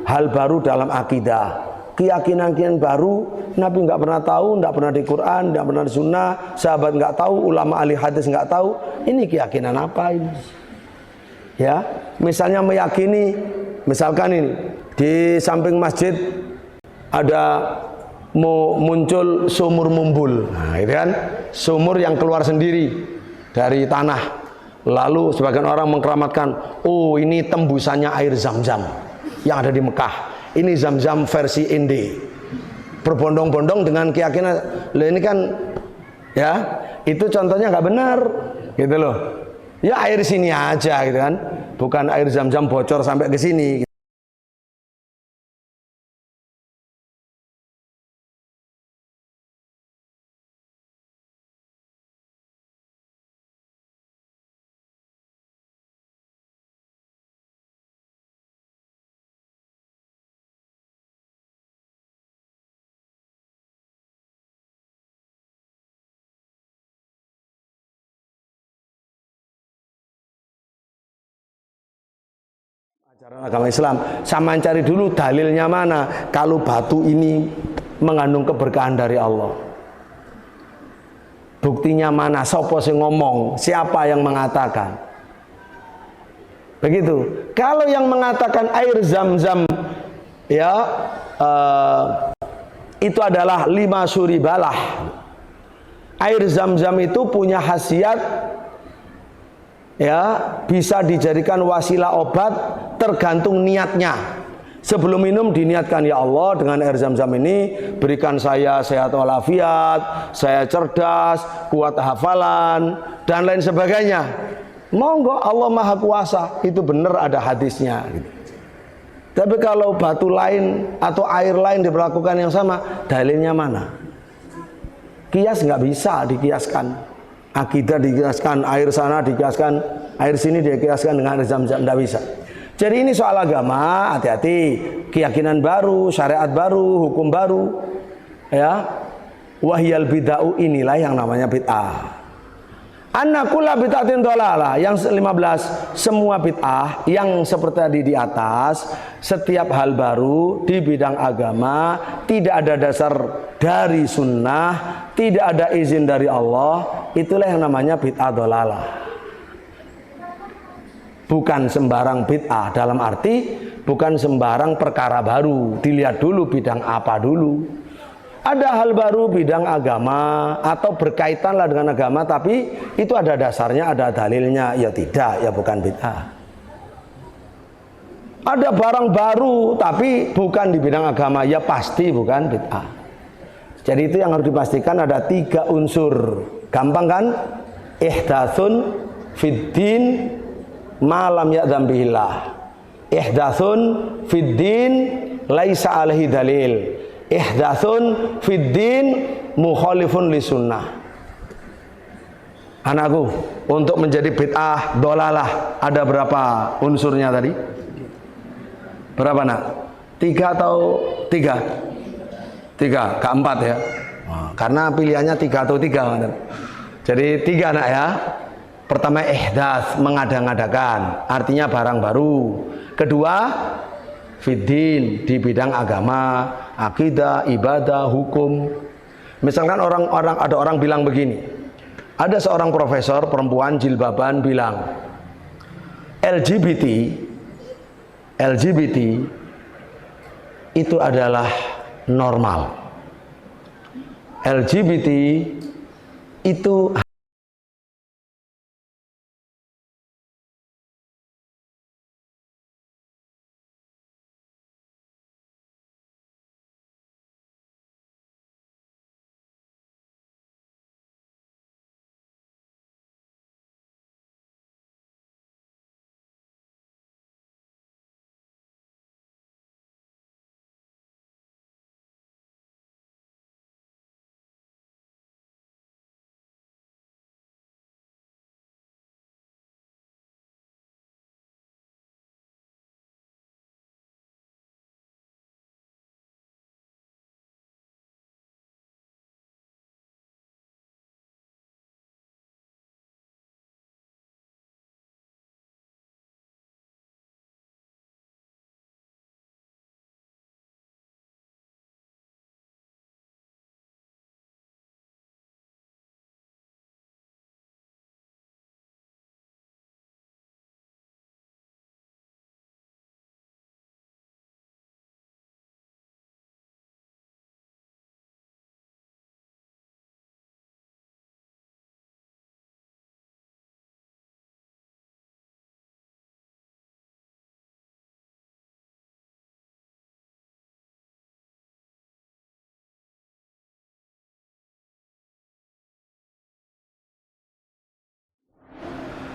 Speaker 3: Hal baru dalam akidah, keyakinan baru. Nabi nggak pernah tahu, nggak pernah di Quran, nggak pernah di Sunnah, sahabat nggak tahu, ulama ahli hadis nggak tahu. Ini keyakinan apa ini? Ya, misalnya meyakini, misalkan ini di samping masjid ada muncul sumur mumbul, nah, itu kan sumur yang keluar sendiri dari tanah. Lalu sebagian orang mengkeramatkan, oh ini tembusannya air Zam-Zam yang ada di Mekah. Ini Zam-Zam versi Inde, berbondong-bondong dengan keyakinan. Loh ini kan, ya itu contohnya nggak benar, gitu loh. Ya air sini aja, gitu kan, bukan air Zam-Zam bocor sampai ke sini. Ajaran agama Islam, sama cari dulu dalilnya mana. Kalau batu ini mengandung keberkahan dari Allah, buktinya mana? Sopo sing ngomong, siapa yang mengatakan? Begitu. Kalau yang mengatakan air Zam-Zam, ya itu adalah 5 suribalah. Air Zam-Zam itu punya khasiat, ya, bisa dijadikan wasilah obat tergantung niatnya. Sebelum minum diniatkan, ya Allah, dengan air Zam-Zam ini berikan saya sehat walafiat, saya cerdas, kuat hafalan dan lain sebagainya. Monggo, Allah Maha Kuasa, itu benar, ada hadisnya gitu. Tapi kalau batu lain atau air lain diperlakukan yang sama, dalilnya mana? Kias nggak bisa dikiaskan. Akidah dikiaskan, air sana dikiaskan, air sini dikiaskan dengan air Zam-Zam, tidak bisa. Jadi ini soal agama, hati-hati. Keyakinan baru, syariat baru, hukum baru, ya. Wahyal bid'ah, inilah yang namanya bid'ah. Anna kulla bid'atin dhalalah. Yang 15, semua bid'ah yang seperti tadi di atas, setiap hal baru di bidang agama tidak ada dasar dari sunnah, tidak ada izin dari Allah, itulah yang namanya bid'ah dhalalah. Bukan sembarang bid'ah, dalam arti bukan sembarang perkara baru. Dilihat dulu bidang apa dulu. Ada hal baru bidang agama atau berkaitanlah dengan agama, tapi itu ada dasarnya, ada dalilnya, ya tidak, ya bukan bid'ah. Ada barang baru tapi bukan di bidang agama, ya pasti bukan bid'ah. Jadi itu yang harus dipastikan, ada 3 unsur. Gampang kan? Ihdatsun fiddin malam ya'dzam bihillah. Ihdatsun fiddin laisa alaihi dalil. ihdatsun fid din mukhalifun li sunnah. Anakku, untuk menjadi bid'ah dolalah ada berapa unsurnya tadi? Berapa nak? 3 atau 3? 3, keempat ya. Karena pilihannya 3 atau 3. Jadi 3 nak ya. Pertama ihdaats, mengada-ngadakan, artinya barang baru. Kedua, fiddin, di bidang agama, akidah, ibadah, hukum. Misalkan ada orang bilang begini. Ada seorang profesor perempuan jilbaban bilang LGBT itu adalah normal. LGBT itu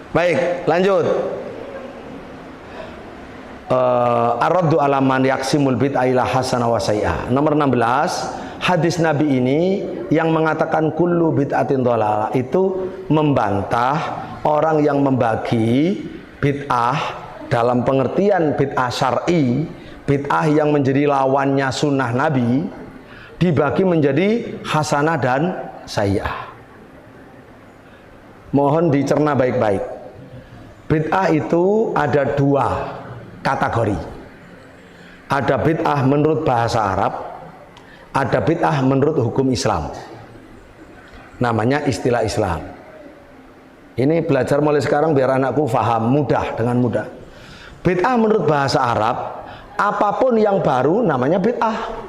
Speaker 3: baik, lanjut. Ar-raddu ala man yaksimul bid'ah ila hasanah wa sayyi'ah. Nomor 16, hadis Nabi ini yang mengatakan kullu bid'atin dhalalah itu membantah orang yang membagi bid'ah dalam pengertian bid'ah syar'i, bid'ah yang menjadi lawannya sunnah Nabi, dibagi menjadi hasanah dan sayyi'ah. Mohon dicerna baik-baik. Bid'ah itu ada 2 kategori. Ada bid'ah menurut bahasa Arab, ada bid'ah menurut hukum Islam. Namanya istilah Islam. Ini belajar mulai sekarang biar anakku faham mudah, dengan mudah. Bid'ah menurut bahasa Arab, apapun yang baru namanya bid'ah.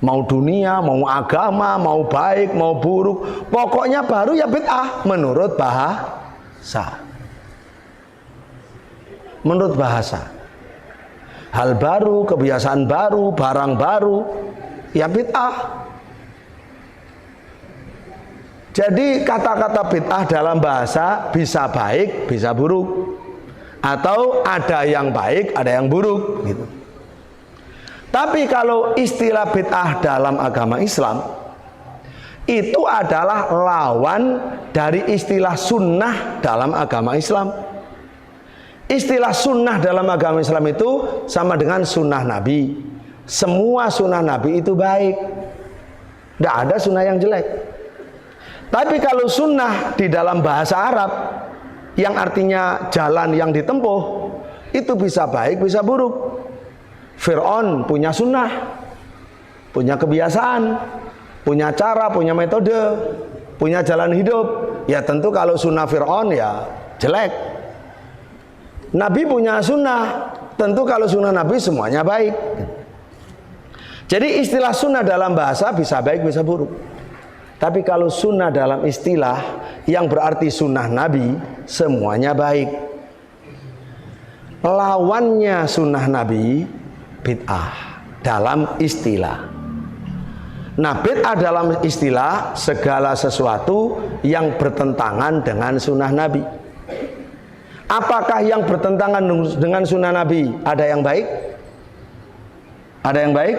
Speaker 3: Mau dunia, mau agama, mau baik, mau buruk, pokoknya baru ya bid'ah menurut bahasa. Menurut bahasa, hal baru, kebiasaan baru, barang baru, ya bid'ah. Jadi kata-kata bid'ah dalam bahasa bisa baik, bisa buruk, atau ada yang baik, ada yang buruk gitu. Tapi kalau istilah bid'ah dalam agama Islam itu adalah lawan dari istilah sunnah dalam agama Islam. Istilah sunnah dalam agama Islam itu sama dengan sunnah Nabi. Semua sunnah Nabi itu baik. Tidak ada sunnah yang jelek. Tapi kalau sunnah di dalam bahasa Arab, yang artinya jalan yang ditempuh, itu bisa baik, bisa buruk. Fir'aun punya sunnah, punya kebiasaan, punya cara, punya metode, punya jalan hidup. Ya tentu kalau sunnah Fir'aun ya jelek. Nabi punya sunnah, tentu kalau sunnah Nabi semuanya baik. Jadi istilah sunnah dalam bahasa bisa baik, bisa buruk. Tapi kalau sunnah dalam istilah yang berarti sunnah Nabi, semuanya baik. Lawannya sunnah Nabi, bid'ah dalam istilah. Nah, bid'ah dalam istilah segala sesuatu yang bertentangan dengan sunnah Nabi. Apakah yang bertentangan dengan sunnah Nabi ada yang baik? Ada yang baik?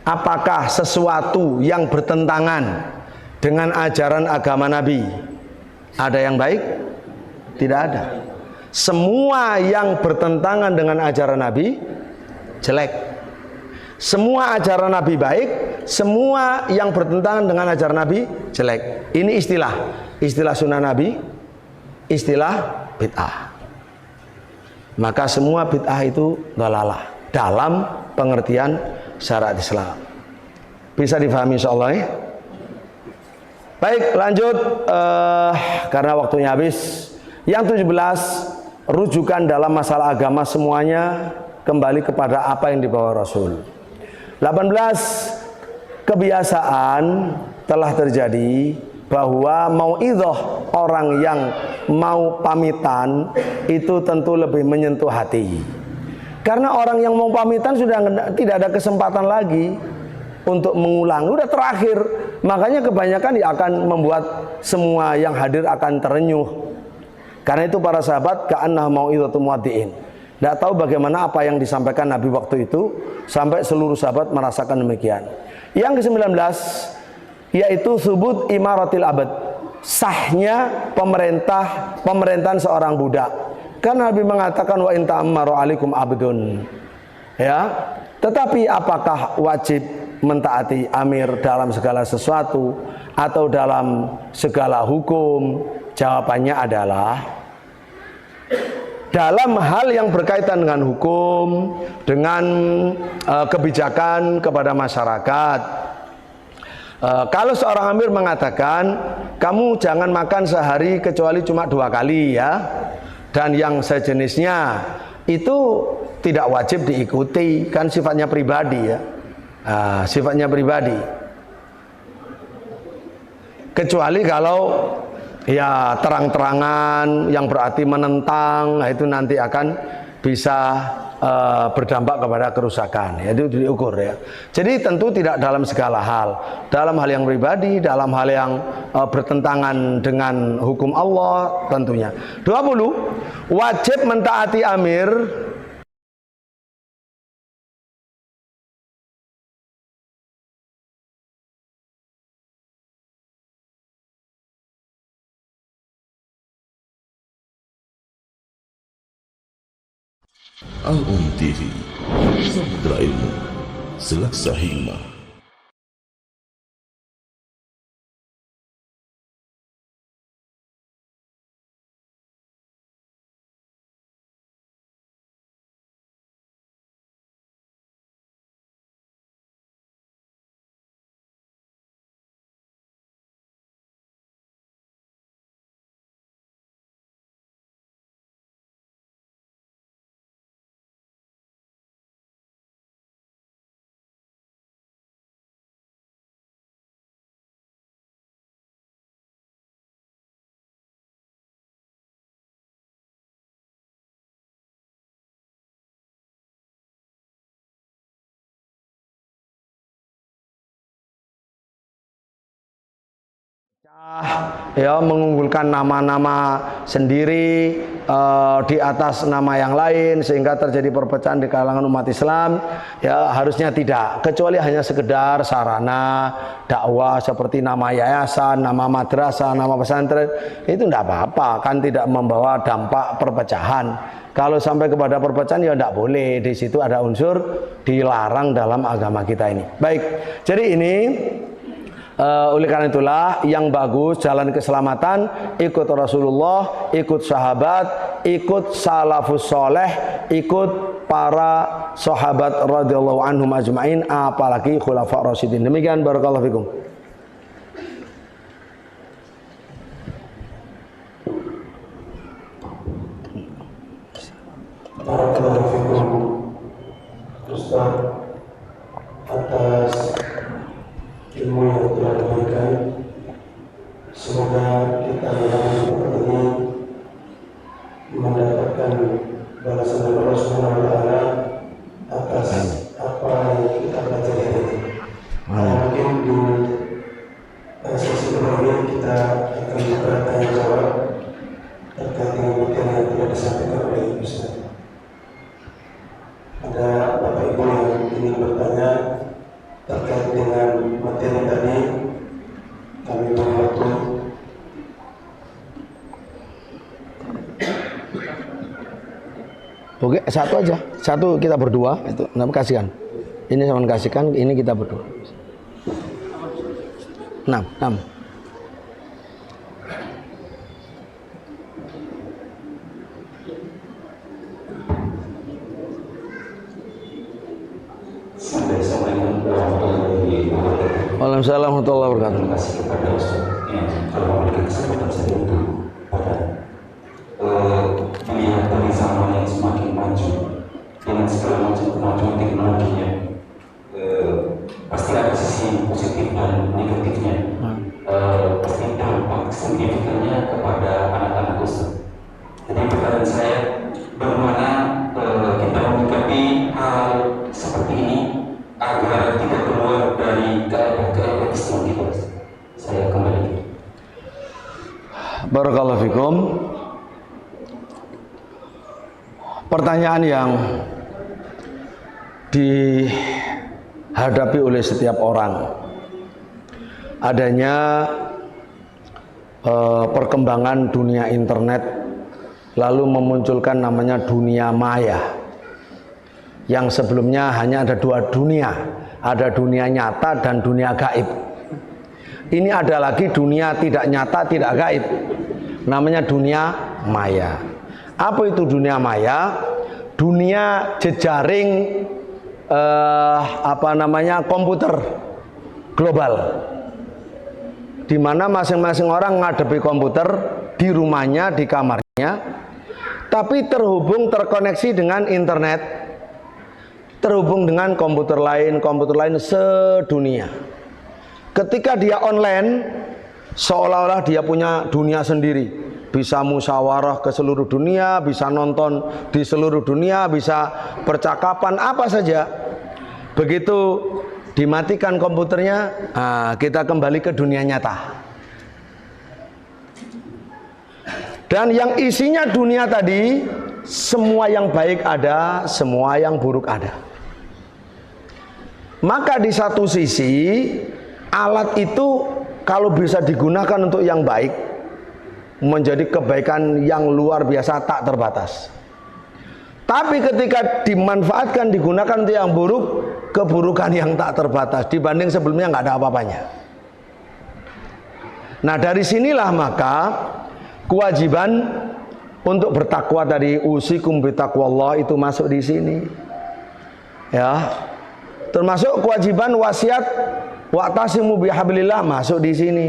Speaker 3: apakah sesuatu yang bertentangan dengan ajaran agama Nabi ada yang baik? Tidak ada. Semua yang bertentangan dengan ajaran Nabi jelek. Semua ajaran Nabi baik, semua yang bertentangan dengan ajaran Nabi jelek. Ini istilah sunnah Nabi, istilah bid'ah. Maka semua bid'ah itu dhalalah dalam pengertian syariat Islam. Bisa difahami insyaallah ya? Baik, lanjut karena waktunya habis. Yang 17, rujukan dalam masalah agama semuanya kembali kepada apa yang dibawa Rasul. 18, kebiasaan telah terjadi bahwa mauidhah orang yang mau pamitan itu tentu lebih menyentuh hati. Karena orang yang mau pamitan sudah tidak ada kesempatan lagi untuk mengulang, udah terakhir. Makanya kebanyakan dia akan membuat semua yang hadir akan terenyuh. Karena itu para sahabat ka'annah mauidhatul muwaddi'in. Tidak tahu bagaimana apa yang disampaikan Nabi waktu itu sampai seluruh sahabat merasakan demikian. Yang ke-19 yaitu subut imaratil abad, sahnya pemerintahan seorang budak. Karena Nabi mengatakan wa in ta'ammaru alaikum abdun. Ya. Tetapi apakah wajib mentaati amir dalam segala sesuatu atau dalam segala hukum? Jawabannya adalah dalam hal yang berkaitan dengan hukum, dengan kebijakan kepada masyarakat. Kalau seorang amir mengatakan kamu jangan makan sehari kecuali cuma 2 kali ya, dan yang sejenisnya, itu tidak wajib diikuti, kan sifatnya pribadi ya. Sifatnya pribadi. Kecuali kalau ya terang-terangan yang berarti menentang, itu nanti akan bisa berdampak kepada kerusakan, ya, itu diukur ya. Jadi tentu tidak dalam segala hal, dalam hal yang pribadi, dalam hal yang bertentangan dengan hukum Allah tentunya. 20, wajib mentaati amir
Speaker 4: Al-Um TV, Samudra Ilmu, Selaksa Hikmah. ya, mengunggulkan nama-nama sendiri di atas nama yang lain sehingga terjadi perpecahan di kalangan umat Islam, ya harusnya tidak, kecuali hanya sekedar sarana dakwah seperti nama yayasan, nama madrasah, nama pesantren, itu tidak apa-apa, kan tidak membawa dampak perpecahan. Kalau sampai kepada perpecahan ya tidak boleh, di situ ada unsur dilarang dalam agama kita ini. Baik, jadi ini oleh karena itulah yang bagus jalan keselamatan ikut Rasulullah, ikut sahabat, ikut salafus soleh, ikut para sahabat radhiyallahu anhum ajma'in, apalagi khulafa rasyidin. Demikian, barakallahu fikum.
Speaker 2: Barakallahu fikum Ustaz atas ilmu yang telah diberikan. Semoga kita yang ini mendapatkan balasan dari Allah Subhanahu wa taala atas apa yang kita pelajari hari ini. Mungkin di sesi ini kita akan bertanya jawab terkait dengan materi yang telah disampaikan oleh Ustaz. Ada Bapak Ibu yang ingin bertanya terkait
Speaker 4: Oke, satu aja. Satu kita berdua itu. Nah, kasihkan. Ini sama kasihkan, ini kita berdua. 6. Waalaikumsalam warahmatullahi wabarakatuh.
Speaker 5: Terima kasih kepada Ustaz yang telah memberikan kesempatan saya untuk melihat dari zaman yang semakin maju dengan segala macam kemajuan teknologinya, pasti ada sisi yang positif dan negatifnya. Pasti dampak signifikannya kepada anak-anak Ustaz. Jadi pertanyaan saya, bagaimana kita menyikapi hal seperti ini agar tidak keluar dari keadaan Islam kita? Saya kembali.
Speaker 4: Barakallahu fikum. Pertanyaan yang dihadapi oleh setiap orang, adanya perkembangan dunia internet lalu memunculkan namanya dunia maya, yang sebelumnya hanya ada dua dunia, ada dunia nyata dan dunia gaib. Ini ada lagi dunia tidak nyata, tidak gaib, namanya dunia maya. Apa itu dunia maya? Dunia jejaring komputer global, di mana masing-masing orang menghadapi komputer di rumahnya, di kamarnya, tapi terkoneksi dengan internet, terhubung dengan komputer lain sedunia. Ketika dia online, seolah-olah dia punya dunia sendiri, bisa musyawarah ke seluruh dunia, bisa nonton di seluruh dunia, bisa percakapan apa saja. Begitu dimatikan komputernya, kita kembali ke dunia nyata. Dan yang isinya dunia tadi, semua yang baik ada, semua yang buruk ada. Maka di satu sisi, alat itu kalau bisa digunakan untuk yang baik, menjadi kebaikan yang luar biasa tak terbatas. Tapi ketika dimanfaatkan, digunakan untuk yang buruk, keburukan yang tak terbatas, dibanding sebelumnya nggak ada apa-apanya. Nah, dari sinilah maka kewajiban untuk bertakwa tadi, usikum bitaqwallah, itu masuk di sini. Ya. Termasuk kewajiban wasiat wa'tasimu bihablillah, masuk di sini.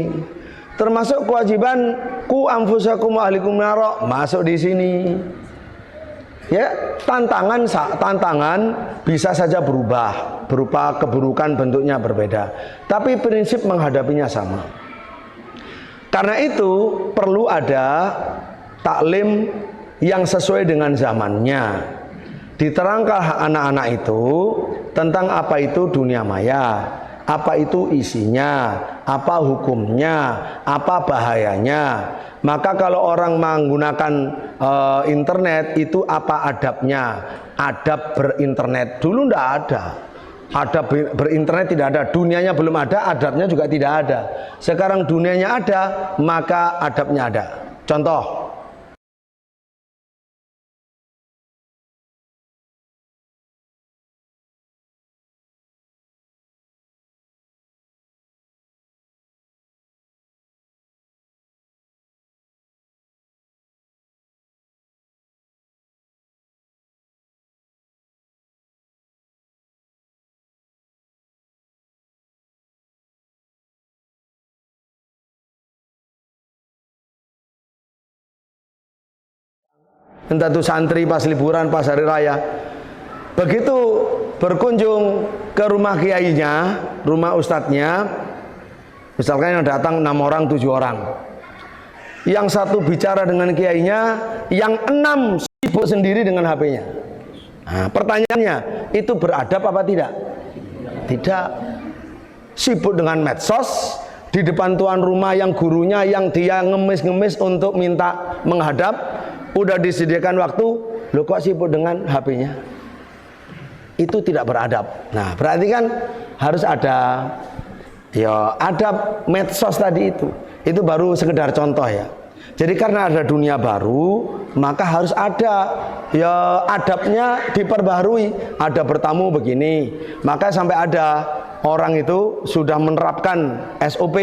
Speaker 4: Termasuk kewajiban ku anfusakum wa ahlikum nara, masuk di sini. Ya, tantangan bisa saja berubah, berupa keburukan bentuknya berbeda, tapi prinsip menghadapinya sama. Karena itu perlu ada taklim yang sesuai dengan zamannya. Diterangkan anak-anak itu tentang apa itu dunia maya, apa itu isinya, apa hukumnya, apa bahayanya. Maka kalau orang menggunakan internet itu apa adabnya? Adab berinternet dulu tidak ada. Adab berinternet tidak ada, dunianya belum ada, adabnya juga tidak ada. Sekarang dunianya ada, maka adabnya ada. Contoh, entah itu santri pas liburan, pas hari raya, begitu berkunjung ke rumah kiainya, rumah ustadznya, misalkan yang datang 6 orang, 7 orang, yang satu bicara dengan kiainya, yang 6 sibuk sendiri dengan HP-nya. Nah, pertanyaannya, itu beradab apa tidak? Tidak. Sibuk dengan medsos, di depan tuan rumah yang gurunya, yang dia ngemis-ngemis untuk minta menghadap, udah disediakan waktu, lo kok sibuk dengan HP-nya? Itu tidak beradab. Nah, berarti kan harus ada ya adab medsos tadi itu. Itu baru sekedar contoh ya.
Speaker 3: Jadi karena ada dunia baru, maka harus ada ya adabnya diperbaharui. Ada bertamu begini, maka sampai ada orang itu sudah menerapkan SOP.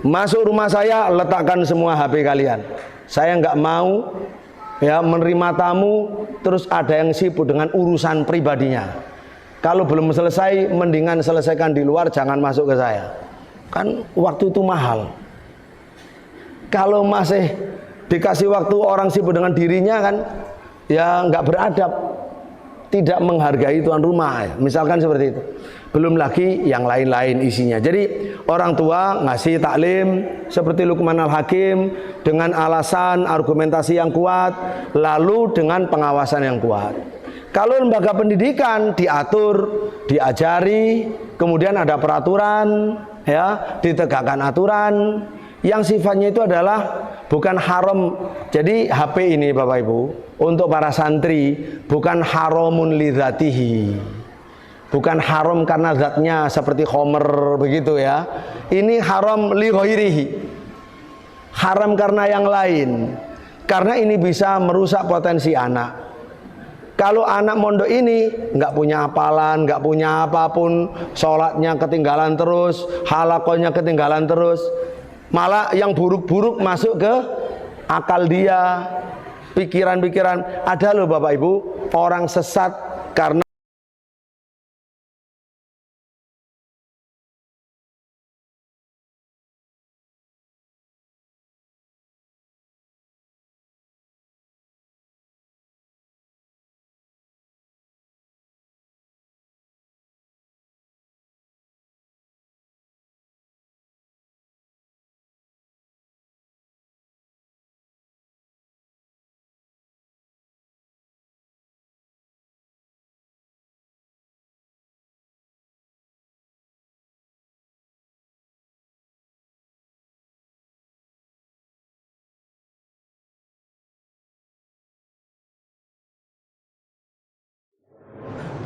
Speaker 3: Masuk rumah saya, letakkan semua HP kalian. Saya nggak mau ya menerima tamu terus ada yang sibuk dengan urusan pribadinya. Kalau belum selesai, mendingan selesaikan di luar, jangan masuk ke saya. Kan waktu itu mahal. Kalau masih dikasih waktu orang sibuk dengan dirinya kan ya nggak beradab, tidak menghargai tuan rumah, misalkan seperti itu. Belum lagi yang lain-lain isinya. Jadi orang tua ngasih taklim seperti Luqman Al-Hakim dengan alasan argumentasi yang kuat, lalu dengan pengawasan yang kuat. Kalau lembaga pendidikan diatur, diajari, kemudian ada peraturan, ya, ditegakkan aturan yang sifatnya itu adalah bukan haram. Jadi HP ini Bapak Ibu untuk para santri bukan haramun lidzatihi, bukan haram karena zatnya seperti khomer begitu ya. Ini haram li ghairihi, haram karena yang lain, karena ini bisa merusak potensi anak. Kalau anak mondok ini nggak punya hafalan, nggak punya apapun, sholatnya ketinggalan terus, halakonya ketinggalan terus, malah yang buruk-buruk masuk ke akal dia, pikiran-pikiran. Ada loh Bapak Ibu orang sesat karena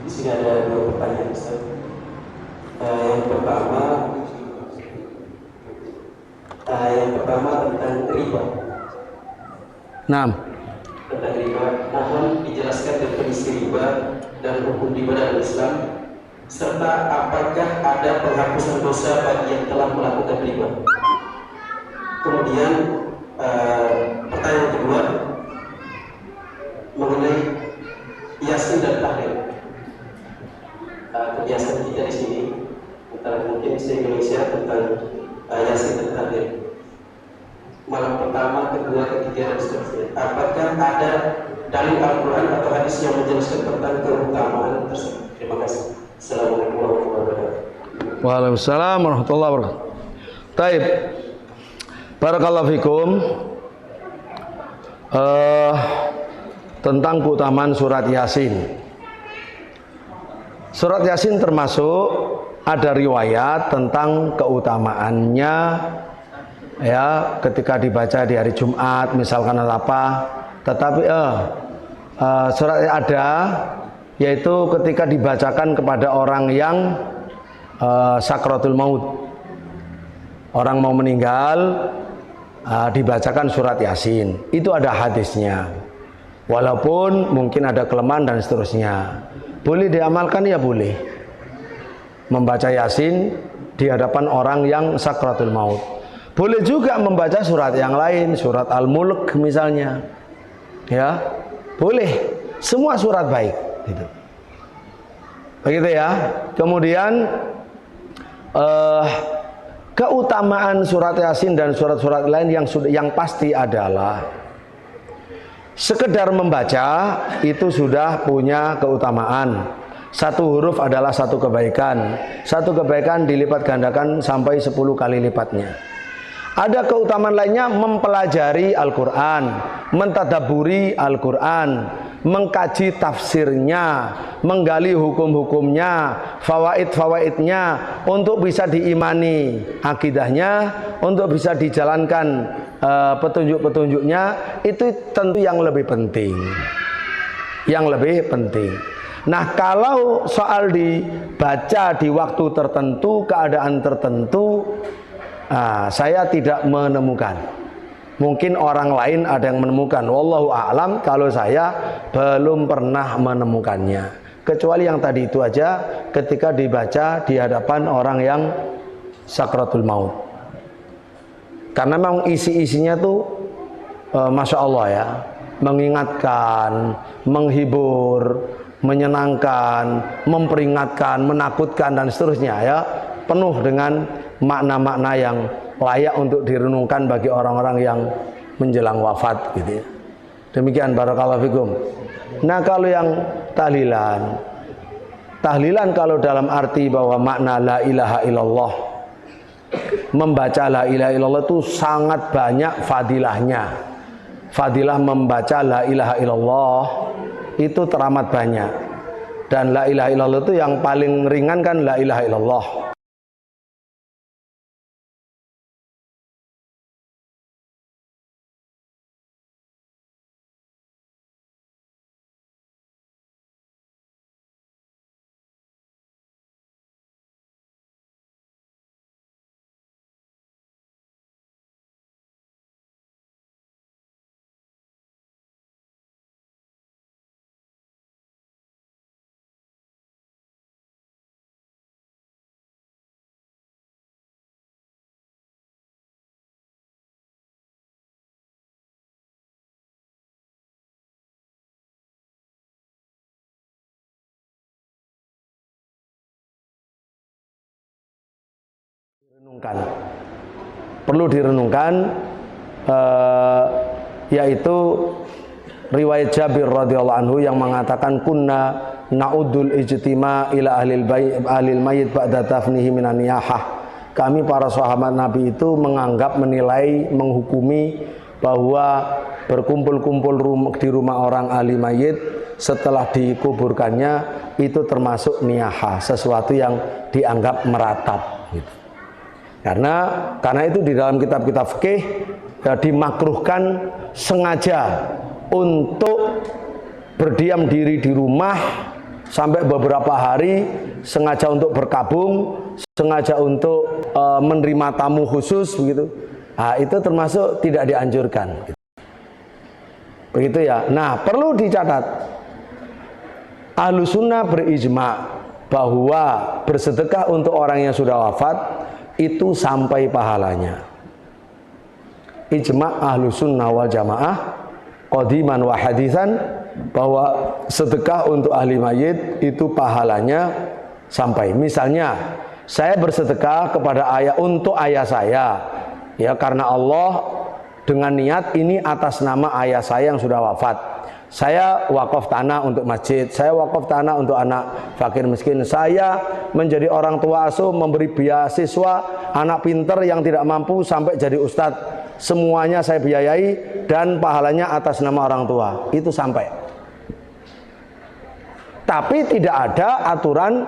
Speaker 2: Di sini ada dua pertanyaan, Ustaz. Yang pertama tentang riba.
Speaker 3: Nah,
Speaker 2: Tentang riba, mohon dijelaskan definisi riba dan hukum riba dalam Islam, serta apakah ada penghapusan dosa bagi yang telah melakukan riba. Kemudian pertanyaan kedua mengenai yasin dan tahlil. Kebiasaan kita di sini, antara mungkin di Indonesia tentang yasin dan tahlil. Malam pertama, kedua, ketiga dan seterusnya. Apakah ada dalil Al-Quran atau hadis yang menjelaskan tentang keutamaan tersebut? Terima kasih. Assalamualaikum warahmatullahi wabarakatuh.
Speaker 3: Waalaikumsalam warahmatullahi wabarakatuh. Taib, barakallahu fikum. Tentang keutamaan surat Yasin. Surat Yasin termasuk ada riwayat tentang keutamaannya ya ketika dibaca di hari Jumat misalkan atau apa. Tetapi surat ada yaitu ketika dibacakan kepada orang yang sakratul maut, orang mau meninggal, dibacakan surat Yasin. Itu ada hadisnya, walaupun mungkin ada kelemahan dan seterusnya. Boleh diamalkan ya boleh, membaca Yasin di hadapan orang yang sakratul maut. Boleh juga membaca surat yang lain, surat Al-Mulk misalnya, ya boleh, semua surat baik gitu. Begitu ya. Kemudian keutamaan surat Yasin dan surat-surat lain yang pasti adalah sekedar membaca itu sudah punya keutamaan. Satu huruf adalah satu kebaikan. Satu kebaikan dilipat gandakan sampai 10 kali lipatnya. Ada keutamaan lainnya mempelajari Al-Quran, mentadaburi Al-Quran, mengkaji tafsirnya, menggali hukum-hukumnya, fawaid-fawaidnya, untuk bisa diimani akidahnya, untuk bisa dijalankan petunjuk-petunjuknya. Itu tentu yang lebih penting. Yang lebih penting. Nah, kalau soal dibaca di waktu tertentu, keadaan tertentu, saya tidak menemukan.
Speaker 4: Mungkin orang lain ada yang menemukan. Wallahu a'lam, kalau saya belum pernah menemukannya. Kecuali yang tadi itu aja, ketika dibaca di hadapan orang yang sakratul maut. Karena memang isi-isinya tuh Masya Allah ya, mengingatkan, menghibur, menyenangkan, memperingatkan, menakutkan dan seterusnya ya, penuh dengan makna-makna yang layak untuk direnungkan bagi orang-orang yang menjelang wafat gitu ya. Demikian, barakallahu fikum. Nah, kalau yang tahlilan kalau dalam arti bahwa makna la ilaha illallah, membaca la ilaha illallah itu sangat banyak fadilahnya. Fadilah membaca la ilaha illallah itu teramat banyak. Dan la ilaha illallah itu yang paling ringan kan la ilaha illallah. Perlu direnungkan, yaitu riwayat Jabir radhiyallahu anhu yang mengatakan kunna na'udul ijtima ila ahlil mayyit ba'da tafnihi minan niyahah. Kami para sahabat Nabi itu menganggap, menilai, menghukumi bahwa berkumpul-kumpul di rumah orang ahli mayit setelah dikuburkannya itu termasuk niyahah, sesuatu yang dianggap meratap gitu. Karena itu di dalam kitab-kitab fikih ya, dimakruhkan sengaja untuk berdiam diri di rumah sampai beberapa hari, sengaja untuk berkabung, sengaja untuk menerima tamu khusus begitu. Nah, itu termasuk tidak dianjurkan. Begitu ya. Nah, perlu dicatat, Ahlus Sunnah berijma bahwa bersedekah untuk orang yang sudah wafat itu sampai pahalanya. Ijma' Ahlus Sunnah wal Jamaah qadiman wa haditsan, bahwa sedekah untuk ahli mayit itu pahalanya sampai. Misalnya saya bersedekah kepada untuk ayah saya ya, karena Allah, dengan niat ini atas nama ayah saya yang sudah wafat. Saya wakaf tanah untuk masjid, saya wakaf tanah untuk anak fakir miskin, saya menjadi orang tua asuh, memberi beasiswa anak pinter yang tidak mampu sampai jadi ustadz, semuanya saya biayai dan pahalanya atas nama orang tua. Itu sampai. Tapi tidak ada aturan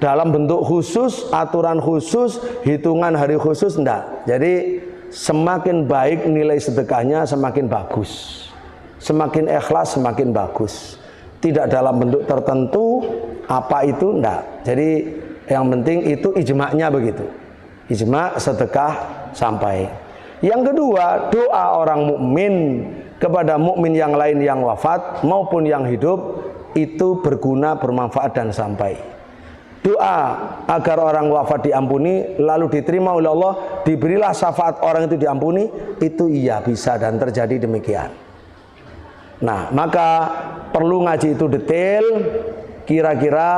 Speaker 4: dalam bentuk khusus, aturan khusus, hitungan hari khusus, enggak. Jadi semakin baik nilai sedekahnya semakin bagus, semakin ikhlas semakin bagus. Tidak dalam bentuk tertentu apa itu, enggak. Jadi yang penting itu ijma'nya begitu. Ijma' sedekah sampai. Yang kedua, doa orang mukmin kepada mukmin yang lain yang wafat maupun yang hidup itu berguna, bermanfaat dan sampai. Doa agar orang wafat diampuni lalu diterima oleh Allah, diberilah syafaat orang itu diampuni, itu iya bisa dan terjadi demikian. Nah, maka perlu ngaji itu detail, kira-kira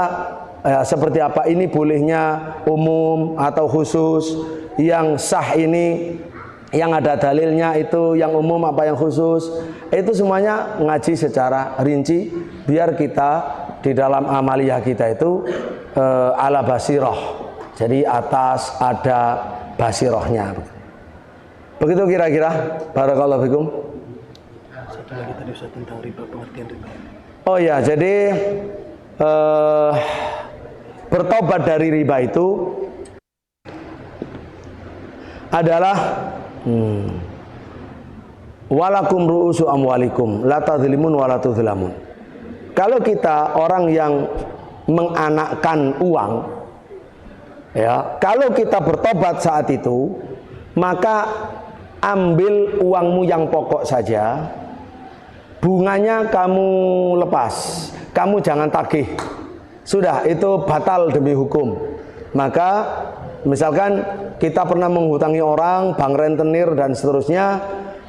Speaker 4: seperti apa, ini bolehnya umum atau khusus, yang sah ini yang ada dalilnya itu yang umum apa yang khusus, itu semuanya ngaji secara rinci biar kita di dalam amaliyah kita itu ala basirah, jadi atas ada basirahnya. Begitu kira-kira. Barakallahu fikum.
Speaker 2: Satu lagi tadi Ustaz tentang riba, pengertian riba.
Speaker 4: Oh ya, jadi bertobat dari riba itu adalah walakum ru'usu amwalikum la tadzlimun wa la tudzlamun. Kalau kita orang yang menganakkan uang ya, kalau kita bertobat saat itu, maka ambil uangmu yang pokok saja, bunganya kamu lepas, kamu jangan tagih. Sudah, itu batal demi hukum. Maka misalkan kita pernah menghutangi orang, bank rentenir dan seterusnya,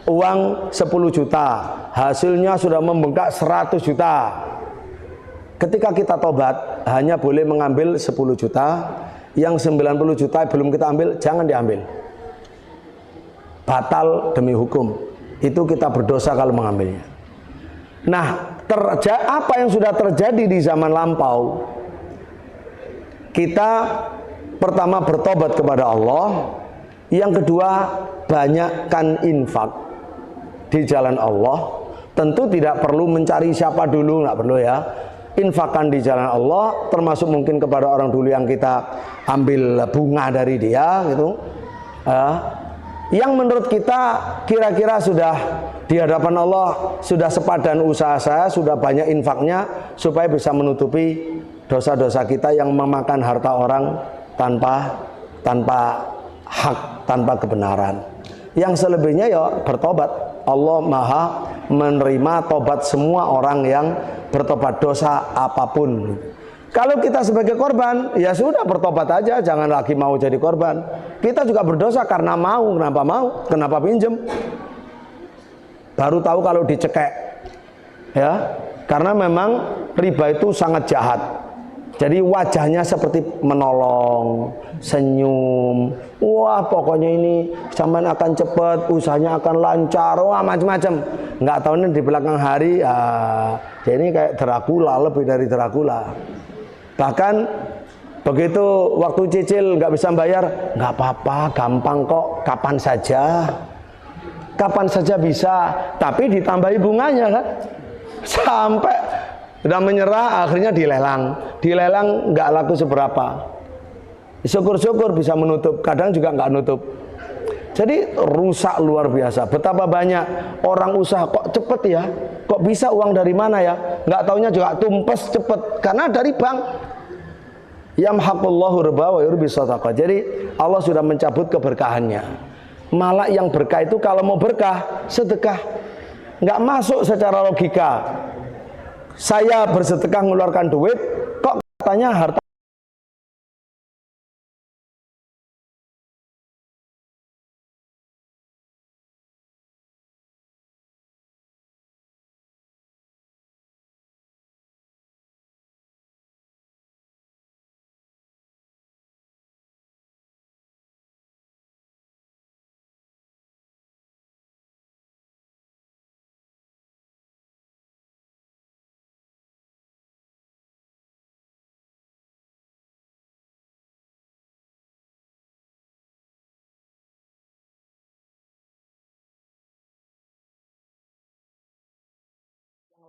Speaker 4: uang 10 juta, hasilnya sudah membengkak 100 juta. Ketika kita tobat, hanya boleh mengambil 10 juta, yang 90 juta belum kita ambil, jangan diambil. Batal demi hukum. Itu kita berdosa kalau mengambilnya. Nah, apa yang sudah terjadi di zaman lampau? Kita pertama bertobat kepada Allah, yang kedua banyakkan infak di jalan Allah. Tentu tidak perlu mencari siapa dulu, nggak perlu ya. Infakkan di jalan Allah, termasuk mungkin kepada orang dulu yang kita ambil bunga dari dia, gitu. Yang menurut kita kira-kira sudah di hadapan Allah sudah sepadan usaha saya, sudah banyak infaknya supaya bisa menutupi dosa-dosa kita yang memakan harta orang tanpa hak, tanpa kebenaran. Yang selebihnya ya bertobat. Allah Maha menerima tobat semua orang yang bertobat dosa apapun. Kalau kita sebagai korban, ya sudah bertobat aja, jangan lagi mau jadi korban. Kita juga berdosa karena mau, kenapa pinjem? Baru tahu kalau dicekek, ya, karena memang riba itu sangat jahat. Jadi wajahnya seperti menolong, senyum, wah pokoknya ini sampean akan cepat, usahanya akan lancar, wah macam-macam. Nggak tahu nih di belakang hari, ini kayak Dracula, lebih dari Dracula. Bahkan begitu waktu cicil nggak bisa bayar, nggak apa-apa, gampang kok, kapan saja bisa, tapi ditambahi bunganya kan, sampai udah menyerah, akhirnya dilelang nggak laku seberapa. Syukur-syukur bisa menutup, kadang juga nggak nutup. Jadi rusak luar biasa. Betapa banyak orang usaha kok cepet ya, kok bisa uang dari mana ya? Nggak taunya juga tumpes cepet karena dari bank. Yamhaqullahu riba wa yurbi shadaqah. Jadi Allah sudah mencabut keberkahannya. Malah yang berkah itu kalau mau berkah sedekah, nggak masuk secara logika. Saya bersedekah mengeluarkan duit, kok katanya harta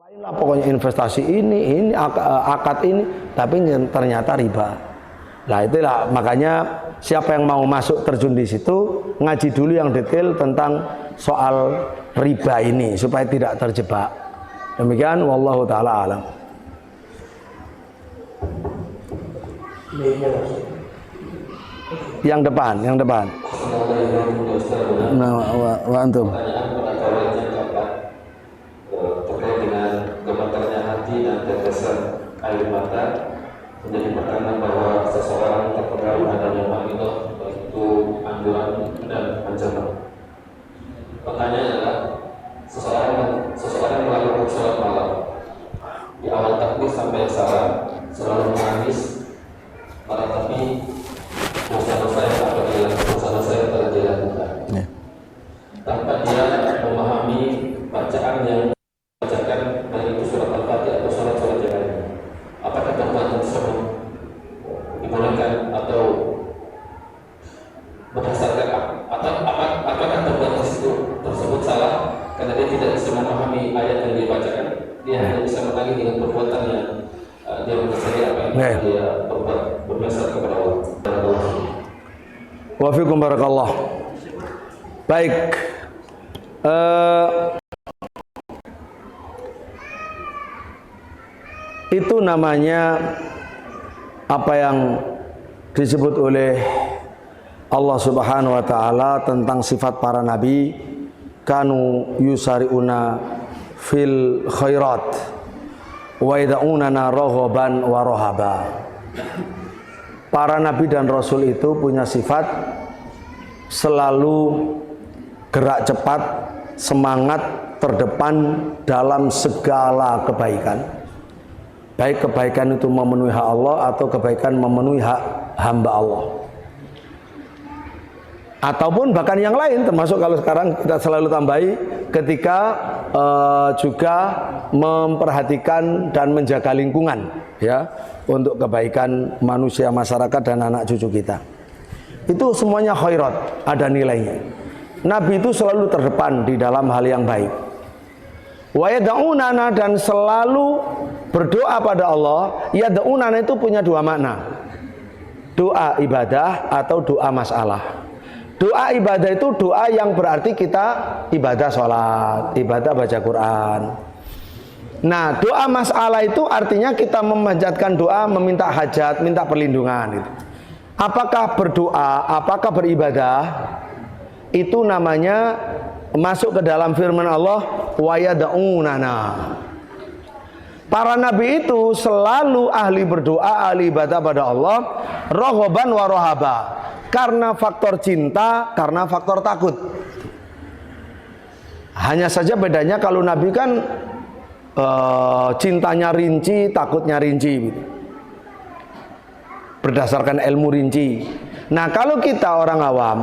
Speaker 4: lain lah, pokoknya investasi ini akad ini, tapi ternyata riba. Nah itulah makanya siapa yang mau masuk terjun di situ, ngaji dulu yang detail tentang soal riba ini supaya tidak terjebak. Demikian, wallahu taala alam. Yang depan. Nah, wa antum.
Speaker 5: Terkait dengan gemetarnya hati dan tetesan air mata menjadi pertanda bahwa seseorang terpengaruh adanya ma'idah, yaitu anjuran dan ancaman. Pertanyaannya adalah seseorang melakukan sholat malam di awal takbir sampai salam selalu menangis, tapi dosa-dosa yang telah dilakukan tanpa dia memahami bacaan yang dibacakan dari itu surat Al-Fatihah atau surat-surat yang lain. Apakah perbuatan tersebut dibolehkan atau berdasarkan apakah perbuatan tersebut salah karena dia tidak bisa memahami ayat yang dibacakan, dia hanya bisa menagih dengan perbuatan yang dia mengetahui apa yang dia berbuat berdasar kepada Allah.
Speaker 4: Wa fikum barakallah. Baik. Itu namanya apa yang disebut oleh Allah Subhanahu wa taala tentang sifat para nabi, kanu yusariuna fil khairat wa yad'unana raghaban wa rahaba. Para nabi dan rasul itu punya sifat selalu gerak cepat, semangat terdepan dalam segala kebaikan. Baik kebaikan itu memenuhi hak Allah atau kebaikan memenuhi hak hamba Allah. Ataupun bahkan yang lain, termasuk kalau sekarang kita selalu tambahi ketika juga memperhatikan dan menjaga lingkungan, ya, untuk kebaikan manusia, masyarakat dan anak cucu kita. Itu semuanya khairat, ada nilainya. Nabi itu selalu terdepan di dalam hal yang baik. Wa yad'unana, dan selalu berdoa pada Allah. Yad'unana itu punya dua makna. Doa ibadah atau doa masalah. Doa ibadah itu doa yang berarti kita ibadah sholat, ibadah baca Quran. Nah, doa masalah itu artinya kita memanjatkan doa, meminta hajat, minta perlindungan gitu. Apakah berdoa, apakah beribadah, itu namanya masuk ke dalam firman Allah, wa yad'unana. Para nabi itu selalu ahli berdoa, ahli ibadah pada Allah, raghaban wa rahaba. Karena faktor cinta, karena faktor takut. Hanya saja bedanya kalau nabi kan cintanya rinci, takutnya rinci, berdasarkan ilmu rinci. Nah, kalau kita orang awam,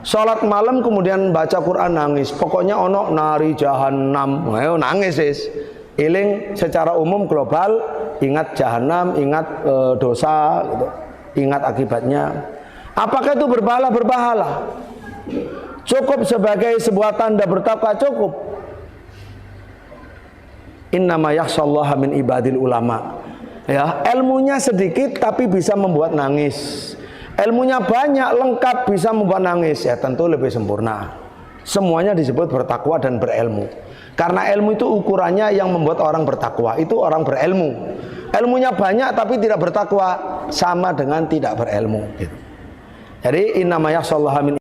Speaker 4: sholat malam kemudian baca Quran nangis, pokoknya ono nari jahanam, ayo nangis is. Iling secara umum global, ingat jahanam, ingat dosa, gitu. Ingat akibatnya. Apakah itu berpahala? Berpahala. Cukup sebagai sebuah tanda bertakwa, cukup. Innama yakhshallaha min ibadil ulama. Ya, ilmunya sedikit tapi bisa membuat nangis. Ilmunya banyak, lengkap, bisa membuat nangis. Ya tentu lebih sempurna. Semuanya disebut bertakwa dan berilmu. Karena ilmu itu ukurannya yang membuat orang bertakwa. Itu orang berilmu. Ilmunya banyak tapi tidak bertakwa, sama dengan tidak berilmu. Gitu. Jadi innama yakhshallaha min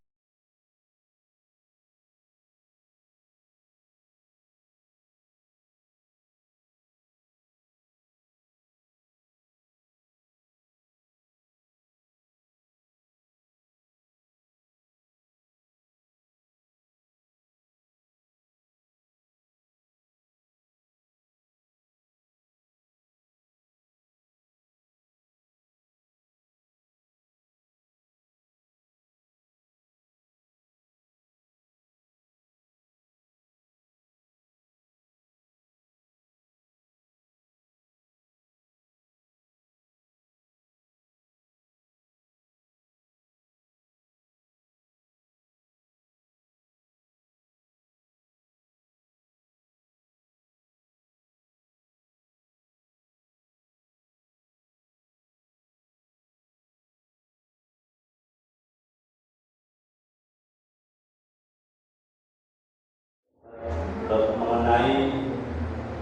Speaker 5: mengenai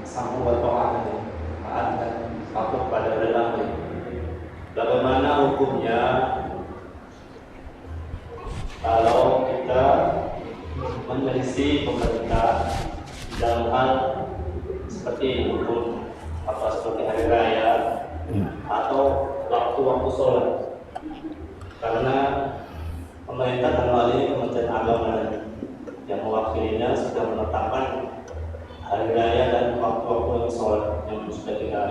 Speaker 5: sambung berto'ah tadi, taat dan patuh pada dalam. Bagaimana hukumnya kalau kita menyelisih pemerintah dalam hal seperti hukum apa seperti hari raya atau waktu-waktu sholat? Karena pemerintah dalam hal ini Kementerian Agama yang mewakilinya sudah menetapkan hari raya dan waktu-waktu sholat yang sudah kita.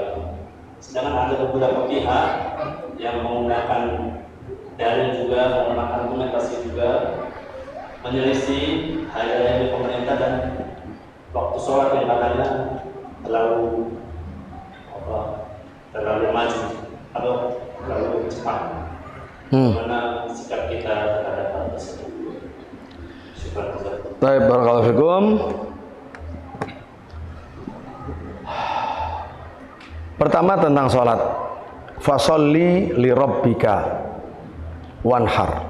Speaker 5: Sedangkan ada beberapa pihak yang menggunakan dalil juga, menggunakan argumentasi juga menyelisih hari raya pemerintah dan waktu sholat yang katanya terlalu maju atau terlalu cepat. Bagaimana sikap kita terhadap hal tersebut?
Speaker 4: Baik, barakallahu fikum. Pertama tentang sholat. Fasholli li rabbika wanhar.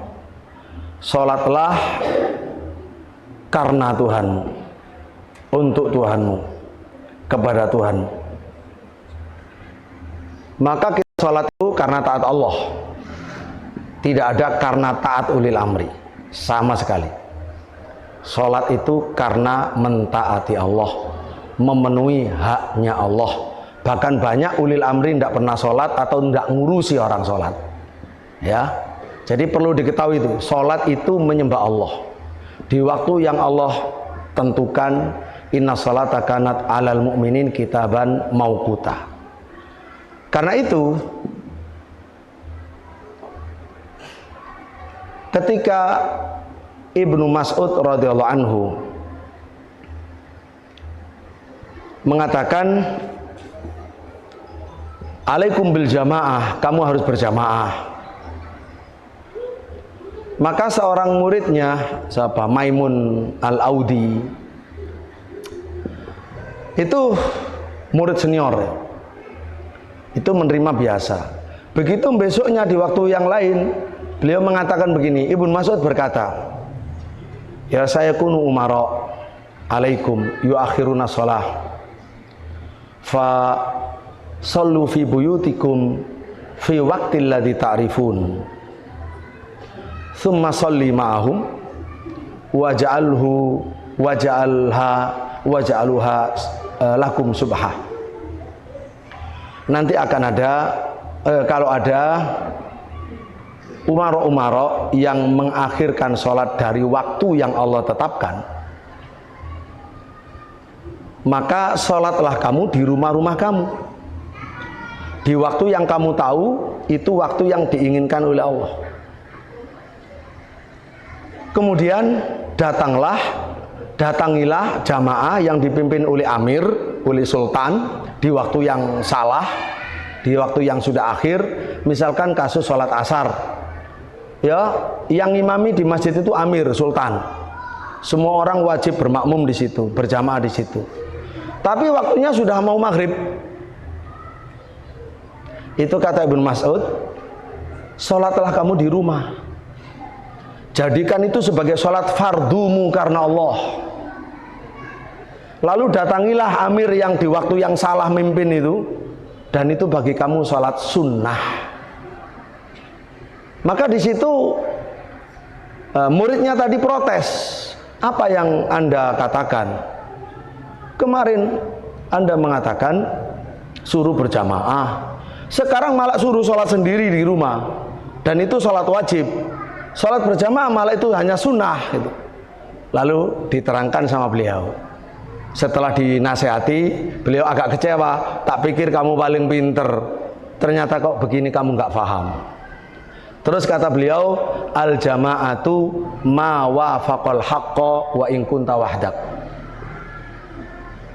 Speaker 4: Sholatlah karena Tuhanmu, untuk Tuhanmu, kepada Tuhanmu. Maka kita sholat itu karena taat Allah. tidak ada karena taat ulil amri sama sekali. Sholat itu karena mentaati Allah, memenuhi haknya Allah. Bahkan banyak ulil amri tidak pernah sholat atau tidak ngurusi orang sholat. Ya, jadi perlu diketahui itu, sholat itu menyembah Allah di waktu yang Allah tentukan. Inna sholata kanat alal mu'minin kitaban mauquta. Karena itu, ketika Ibnu Mas'ud radhiyallahu anhu mengatakan, alaikum bil jamaah, kamu harus berjamaah. Maka seorang muridnya, siapa? Maimun al-Audi, itu murid senior, itu menerima biasa. Begitu besoknya di waktu yang lain, beliau mengatakan begini, Ibnu Mas'ud berkata, ya saya kunu umara alaikum yuakhiruna sholah fa sallu fi buyutikum fi waqtil ladzi ta'rifun thumma salli ma'ahum waja'aluha lakum subhah. Nanti akan ada kalau ada umaro-umaro yang mengakhirkan sholat dari waktu yang Allah tetapkan, maka sholatlah kamu di rumah-rumah kamu di waktu yang kamu tahu itu waktu yang diinginkan oleh Allah. Kemudian datangilah jamaah yang dipimpin oleh amir, oleh sultan di waktu yang salah, di waktu yang sudah akhir. Misalkan kasus sholat asar, ya, yang imami di masjid itu amir, sultan. Semua orang wajib bermakmum di situ, berjamaah di situ. Tapi waktunya sudah mau maghrib. Itu kata Ibnu Mas'ud, sholatlah kamu di rumah. Jadikan itu sebagai sholat fardumu karena Allah. Lalu datangilah amir yang di waktu yang salah mimpin itu, dan itu bagi kamu sholat sunnah. Maka di situ muridnya tadi protes, apa yang Anda katakan? Kemarin Anda mengatakan suruh berjamaah, sekarang malah suruh sholat sendiri di rumah, dan itu sholat wajib. Sholat berjamaah malah itu hanya sunnah gitu. Lalu diterangkan sama beliau. Setelah dinasehati, beliau agak kecewa. Tak pikir kamu paling pinter, ternyata kok begini kamu nggak paham. Terus kata beliau, al jama'atu ma wafaqal haqqa wa in kunta wahdak.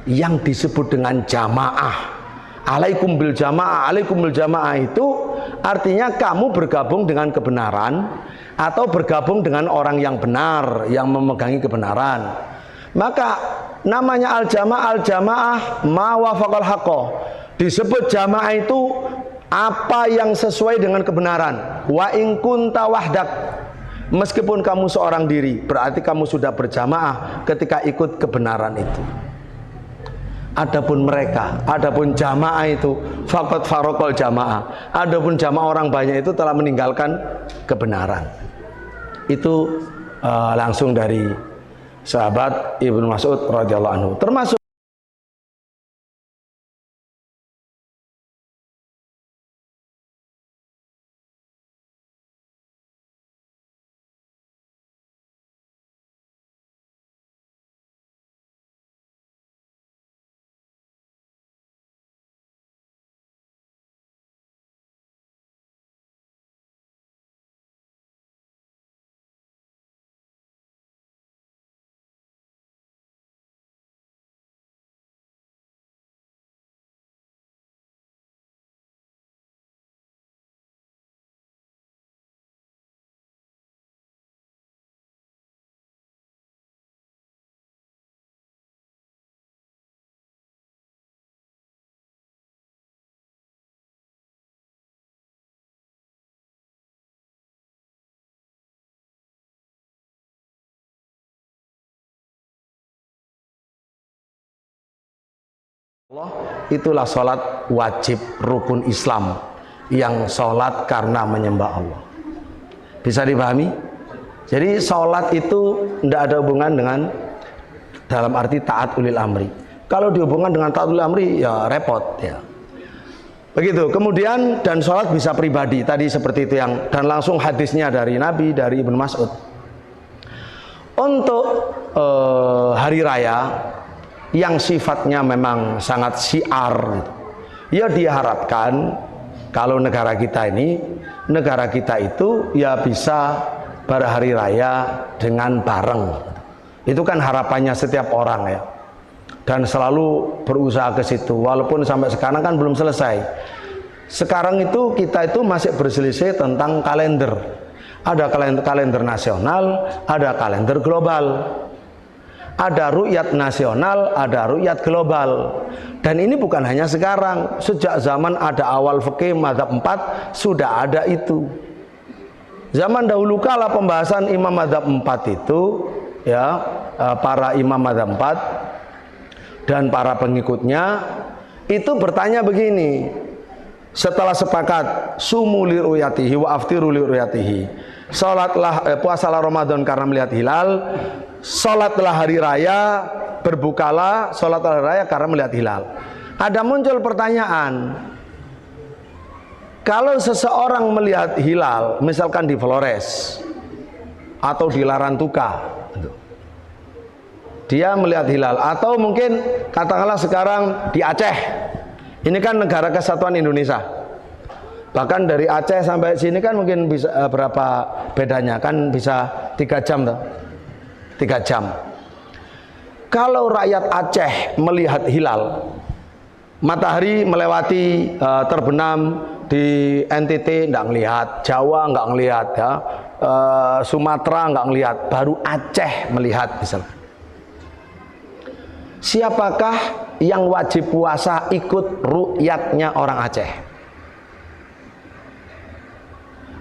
Speaker 4: Yang disebut dengan jamaah, alaikum bil jamaah itu artinya kamu bergabung dengan kebenaran atau bergabung dengan orang yang benar, yang memegangi kebenaran. Maka namanya al-jamaah ma wafaqal haqqa. Disebut jamaah itu apa yang sesuai dengan kebenaran. Wa in kunta wahdak. Meskipun kamu seorang diri, berarti kamu sudah berjamaah ketika ikut kebenaran itu. Adapun mereka, adapun jamaah itu faqad faraqal jamaah. Adapun jamaah orang banyak itu telah meninggalkan kebenaran. Itu langsung dari sahabat Ibnu Mas'ud radhiyallahu anhu. Termasuk Allah, itulah sholat wajib rukun Islam, yang sholat karena menyembah Allah. Bisa dipahami? Jadi sholat itu tidak ada hubungan dengan dalam arti taat ulil amri. Kalau dihubungkan dengan taat ulil amri ya repot ya. Begitu. Kemudian dan sholat bisa pribadi tadi seperti itu yang dan langsung hadisnya dari Nabi dari Ibnu Mas'ud. Untuk hari raya yang sifatnya memang sangat syiar gitu. Ya diharapkan kalau negara kita itu ya bisa berhari raya dengan bareng. Itu kan harapannya setiap orang ya. Dan selalu berusaha ke situ walaupun sampai sekarang kan belum selesai. Sekarang itu kita itu masih berselisih tentang kalender. Ada kalender nasional, ada kalender global. Ada ru'yat nasional, ada ru'yat global. Dan ini bukan hanya sekarang, sejak zaman ada awal fikih mazhab 4 sudah ada itu. Zaman dahulu kala pembahasan imam mazhab 4 itu ya, para imam mazhab 4 dan para pengikutnya itu bertanya begini. Setelah sepakat sumu li ru'yatihi wa aftiru li ru'yatihi. Salatlah puasalah Ramadan karena melihat hilal. Salatlah hari raya, berbukalah salatlah hari raya karena melihat hilal. Ada muncul pertanyaan, kalau seseorang melihat hilal misalkan di Flores atau di Larantuka, dia melihat hilal, atau mungkin katakanlah sekarang di Aceh, ini kan negara kesatuan Indonesia, bahkan dari Aceh sampai sini kan mungkin bisa berapa bedanya, kan bisa 3 jam tuh. 3 jam. Kalau rakyat Aceh melihat hilal, matahari melewati terbenam di NTT nggak ngelihat, Jawa nggak ngelihat ya, Sumatera nggak ngelihat, baru Aceh melihat misalnya. Siapakah yang wajib puasa ikut ru'yatnya orang Aceh?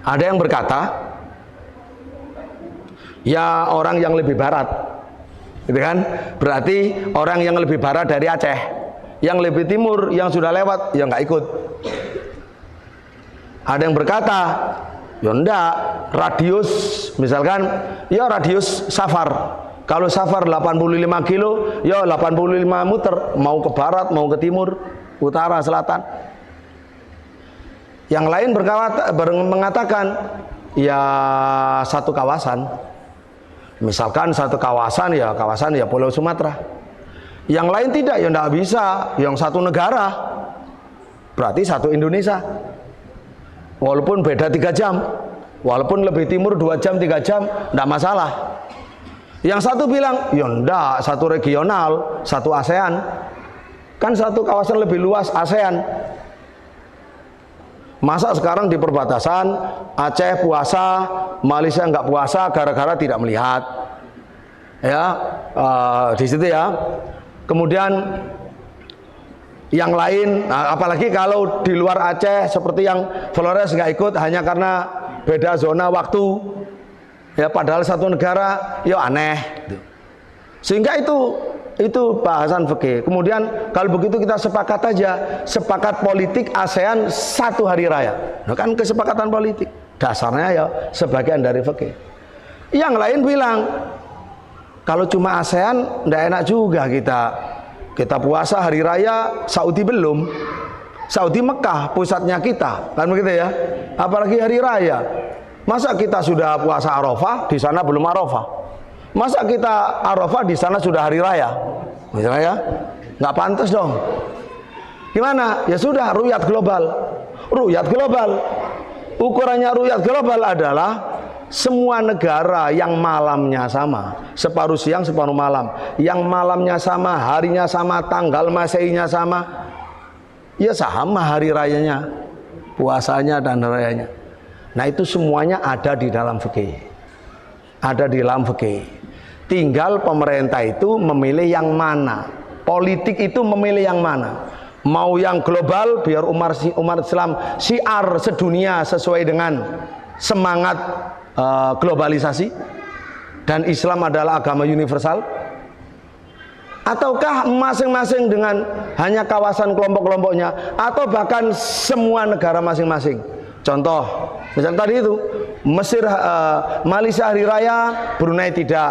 Speaker 4: Ada yang berkata ya orang yang lebih barat, gitu kan? Berarti orang yang lebih barat dari Aceh, yang lebih timur, yang sudah lewat, ya nggak ikut. Ada yang berkata, ya enggak, radius, misalkan, ya radius safar. Kalau safar 85 kilo, ya 85 muter, mau ke barat, mau ke timur, utara, selatan. Yang lain mengatakan, ya satu kawasan. Misalkan satu kawasan ya Pulau Sumatera. Yang lain tidak, ya tidak bisa. Yang satu negara, berarti satu Indonesia. Walaupun beda 3 jam, walaupun lebih timur 2 jam 3 jam, tidak masalah. Yang satu bilang, ya tidak, satu regional, satu ASEAN. Kan satu kawasan lebih luas ASEAN. Masa sekarang di perbatasan Aceh puasa, Malaysia nggak puasa gara-gara tidak melihat, ya di situ ya. Kemudian yang lain, apalagi kalau di luar Aceh seperti yang Flores nggak ikut hanya karena beda zona waktu, ya padahal satu negara, ya aneh. Sehingga itu bahasan fikih. Kemudian kalau begitu kita sepakat aja, sepakat politik ASEAN satu hari raya. Nah, kan kesepakatan politik. Dasarnya ya sebagian dari fikih. Yang lain bilang kalau cuma ASEAN tidak enak juga kita puasa hari raya, Saudi belum. Saudi Mekah pusatnya kita, kan begitu ya. Apalagi hari raya. Masa kita sudah puasa Arafah, di sana belum Arafah. Masa kita Arafah di sana sudah hari raya, misalnya ya, nggak pantas dong. Gimana? Ya sudah, ru'yat global. Ru'yat global. Ukurannya ru'yat global adalah semua negara yang malamnya sama, separuh siang separuh malam, yang malamnya sama, harinya sama, tanggal masehinya sama, ya sama hari rayanya, puasanya dan rayanya. Nah itu semuanya ada di dalam fikih, ada di dalam fikih. Tinggal pemerintah itu memilih yang mana, politik itu memilih yang mana. Mau yang global biar umat Islam syiar sedunia sesuai dengan semangat globalisasi dan Islam adalah agama universal, ataukah masing-masing dengan hanya kawasan kelompok-kelompoknya, atau bahkan semua negara masing-masing. Contoh misalnya tadi itu
Speaker 3: Mesir, Malaysia hari raya, Brunei tidak.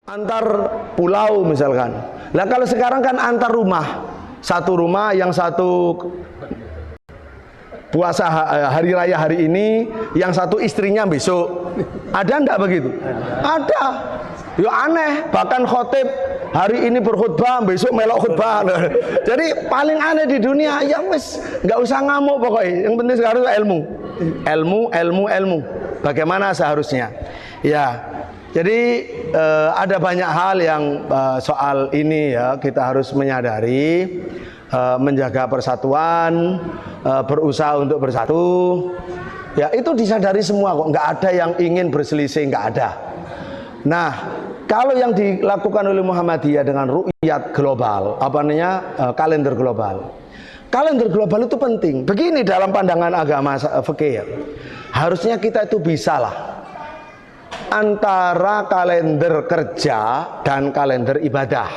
Speaker 3: Antar pulau misalkan. Nah kalau sekarang kan antar rumah, satu rumah yang satu puasa hari raya hari ini, yang satu istrinya besok. Ada enggak begitu? Ada. Ya aneh, bahkan khotib hari ini berkhutbah, besok melok khutbah. Jadi paling aneh di dunia. Ya wes, nggak usah ngamuk pokoknya. Yang penting sekarang itu ilmu. Bagaimana seharusnya? Ya. Jadi ada banyak hal yang soal ini ya kita harus menyadari, menjaga persatuan, berusaha untuk bersatu. Ya itu disadari semua kok, nggak ada yang ingin berselisih, nggak ada. Nah kalau yang dilakukan oleh Muhammadiyah dengan ru'yat global, apa namanya kalender global. Kalender global itu penting. Begini dalam pandangan agama fikih, harusnya kita itu bisa lah antara kalender kerja dan kalender ibadah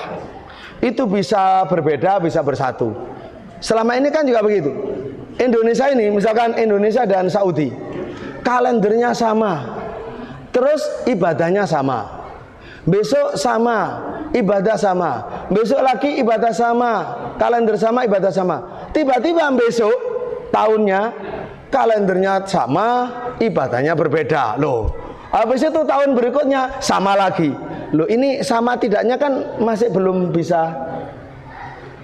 Speaker 3: itu bisa berbeda, bisa bersatu. Selama ini kan juga begitu. Indonesia ini, misalkan Indonesia dan Saudi, kalendernya sama, terus ibadahnya sama. Besok sama, ibadah sama. Besok lagi ibadah sama, kalender sama, ibadah sama. Tiba-tiba besok tahunnya kalendernya sama, ibadahnya berbeda. Loh, habis itu tahun berikutnya sama lagi. Loh ini sama tidaknya kan masih belum bisa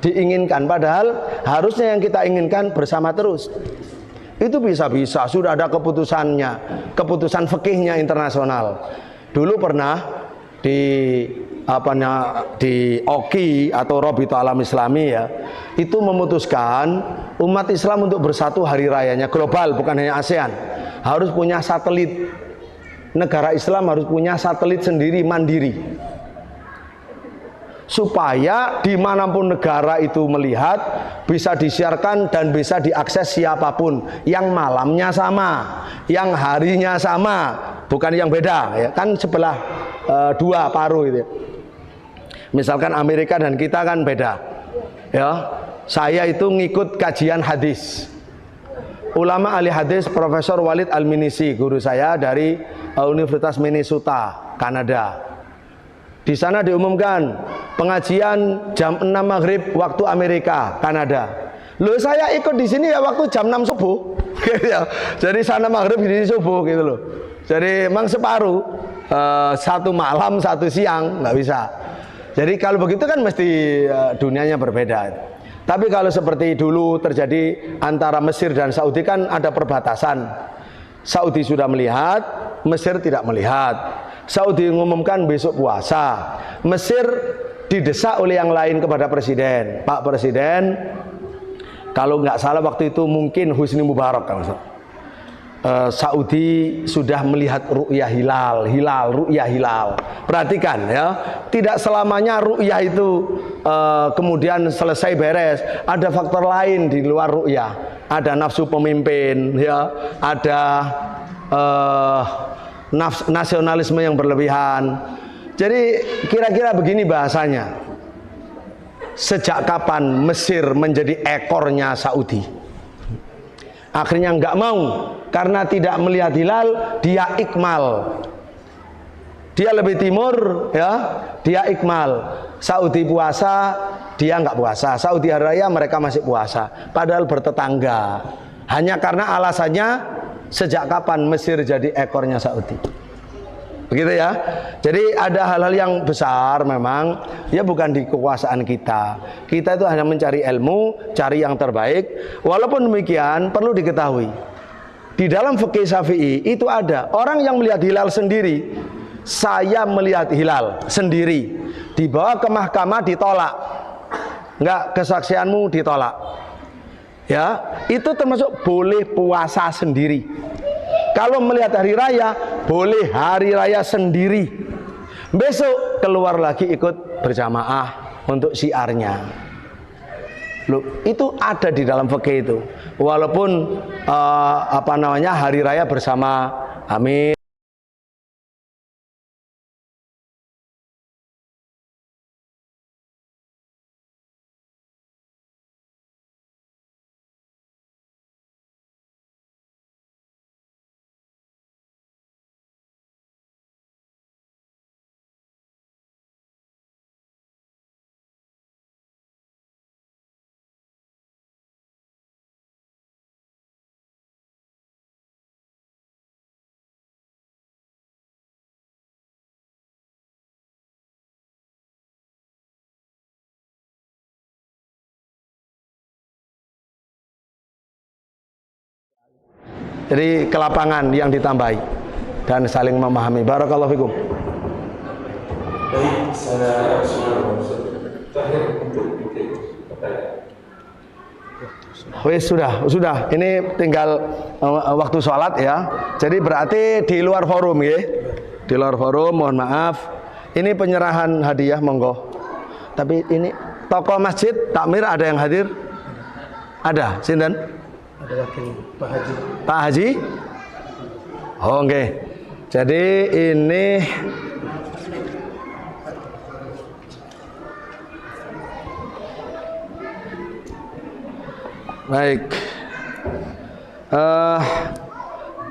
Speaker 3: diinginkan. Padahal harusnya yang kita inginkan bersama terus. Itu bisa-bisa, sudah ada keputusannya, keputusan fikihnya internasional. Dulu pernah di OKI atau Robito Alam Islami ya, itu memutuskan umat Islam untuk bersatu hari rayanya global, bukan hanya ASEAN. Harus punya satelit. Negara Islam harus punya satelit sendiri mandiri supaya dimanapun negara itu melihat bisa disiarkan dan bisa diakses siapapun, yang malamnya sama, yang harinya sama, bukan yang beda ya. Kan sebelah dua paruh itu. Misalkan Amerika dan kita kan beda ya. Saya itu ngikut kajian hadis. Ulama ahli hadis Profesor Walid Al-Minisi, guru saya dari Universitas Minnesota, Kanada. Di sana diumumkan pengajian jam 6 maghrib waktu Amerika, Kanada. Loh saya ikut di sini ya waktu jam 6 subuh. Jadi sana maghrib di sini subuh gitu loh. Jadi memang separuh, satu malam satu siang, nggak bisa. Jadi kalau begitu kan mesti dunianya berbeda. Tapi kalau seperti dulu terjadi antara Mesir dan Saudi kan ada perbatasan. Saudi sudah melihat, Mesir tidak melihat. Saudi mengumumkan besok puasa. Mesir didesak oleh yang lain kepada presiden. Pak Presiden, kalau nggak salah waktu itu mungkin Husni Mubarak kalau Saudi sudah melihat ru'yah ru'yah hilal. Perhatikan ya, tidak selamanya ru'yah itu kemudian selesai beres. Ada faktor lain di luar ru'yah. Ada nafsu pemimpin ya, ada nasionalisme yang berlebihan. Jadi kira-kira begini bahasanya. Sejak kapan Mesir menjadi ekornya Saudi? Akhirnya nggak mau, karena tidak melihat hilal, dia ikmal. Dia lebih timur, ya, dia ikmal. Saudi puasa, dia nggak puasa. Saudi hari raya mereka masih puasa, padahal bertetangga. Hanya karena alasannya sejak kapan Mesir jadi ekornya Saudi.
Speaker 4: begitu ya. Jadi ada hal-hal yang besar memang ya bukan di kekuasaan kita. Kita itu hanya mencari ilmu, cari yang terbaik. Walaupun demikian perlu diketahui, di dalam fikih Syafi'i itu ada orang yang melihat hilal sendiri. Saya melihat hilal sendiri, dibawa ke mahkamah ditolak. Enggak, kesaksianmu ditolak. Ya, itu termasuk boleh puasa sendiri. Kalau melihat hari raya, boleh hari raya sendiri. Besok keluar lagi ikut berjamaah untuk syiarnya. Loh, itu ada di dalam fikih itu. Walaupun hari raya bersama, amin. Jadi ke lapangan yang ditambahi dan saling memahami. Barakallahu fikum.
Speaker 2: Baik, saya terakhir untuk
Speaker 4: Wes sudah. Ini tinggal waktu sholat ya. Jadi berarti di luar forum ya. Di luar forum, mohon maaf. Ini penyerahan hadiah, monggo. Tapi ini tokoh masjid takmir ada yang hadir? Ada, sinten?
Speaker 2: ada wakil Pak Haji.
Speaker 4: Pak Haji? Oh, oke. Jadi ini baik.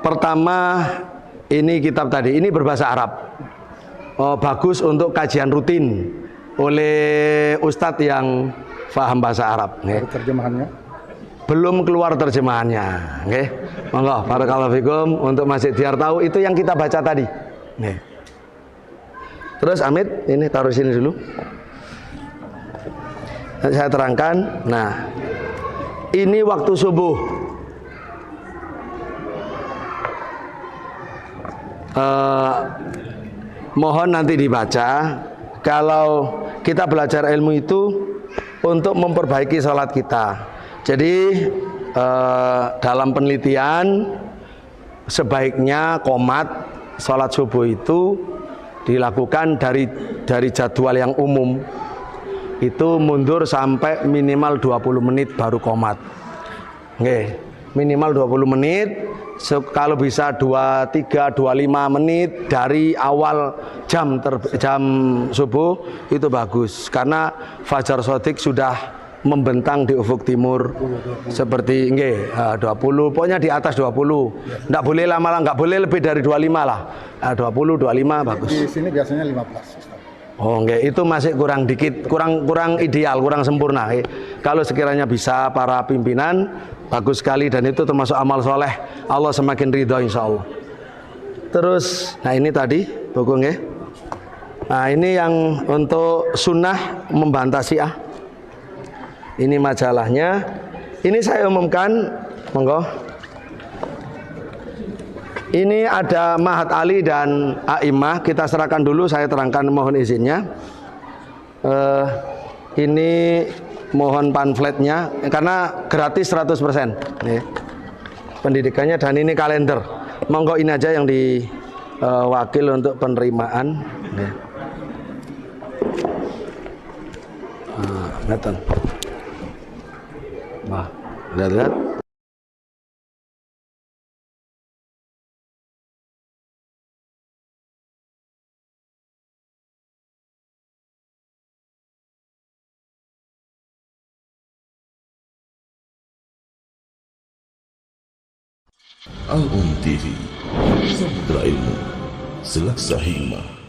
Speaker 4: Pertama ini kitab tadi, ini berbahasa Arab. Oh, bagus untuk kajian rutin oleh ustadz yang paham bahasa Arab.
Speaker 2: Terjemahannya?
Speaker 4: Belum keluar terjemahannya. Oke. Monggo, barakallahu fikum untuk Masjid Diyar tahu itu yang kita baca tadi. Nih. Terus Amit, ini taruh sini dulu. Nanti saya terangkan. Nah, ini waktu subuh. Mohon nanti dibaca. Kalau kita belajar ilmu itu untuk memperbaiki sholat kita. Jadi dalam penelitian sebaiknya qomat sholat subuh itu dilakukan dari jadwal yang umum itu mundur sampai minimal 20 menit baru qomat. Oke, minimal 20 menit. Kalau bisa 23, 25 menit dari awal jam subuh itu bagus karena fajar shadiq sudah membentang di ufuk timur seperti 20, pokoknya di atas 20. Enggak boleh lama, enggak boleh lebih dari 25 lah. 20, 25 bagus.
Speaker 2: Di sini biasanya 15.
Speaker 4: Oh, itu masih kurang dikit, kurang ideal, kurang sempurna. Kalau sekiranya bisa para pimpinan bagus sekali dan itu termasuk amal soleh. Allah semakin ridho insya Allah. Terus, nah ini tadi buku nggih. Nah ini yang untuk sunnah membantah Syiah. Ini majalahnya. Ini saya umumkan, monggo. Ini ada Mahat Ali dan A'imah. Kita serahkan dulu, saya terangkan mohon izinnya. Ini mohon pamfletnya karena gratis 100%. Nih. Pendidikannya dan ini kalender. Monggo ini aja yang diwakil untuk penerimaan. Nih. Ngeten. Wah, lihat-lihat.
Speaker 6: Al-Um TV, Samudra Ilmu, Selaksa Hikmah.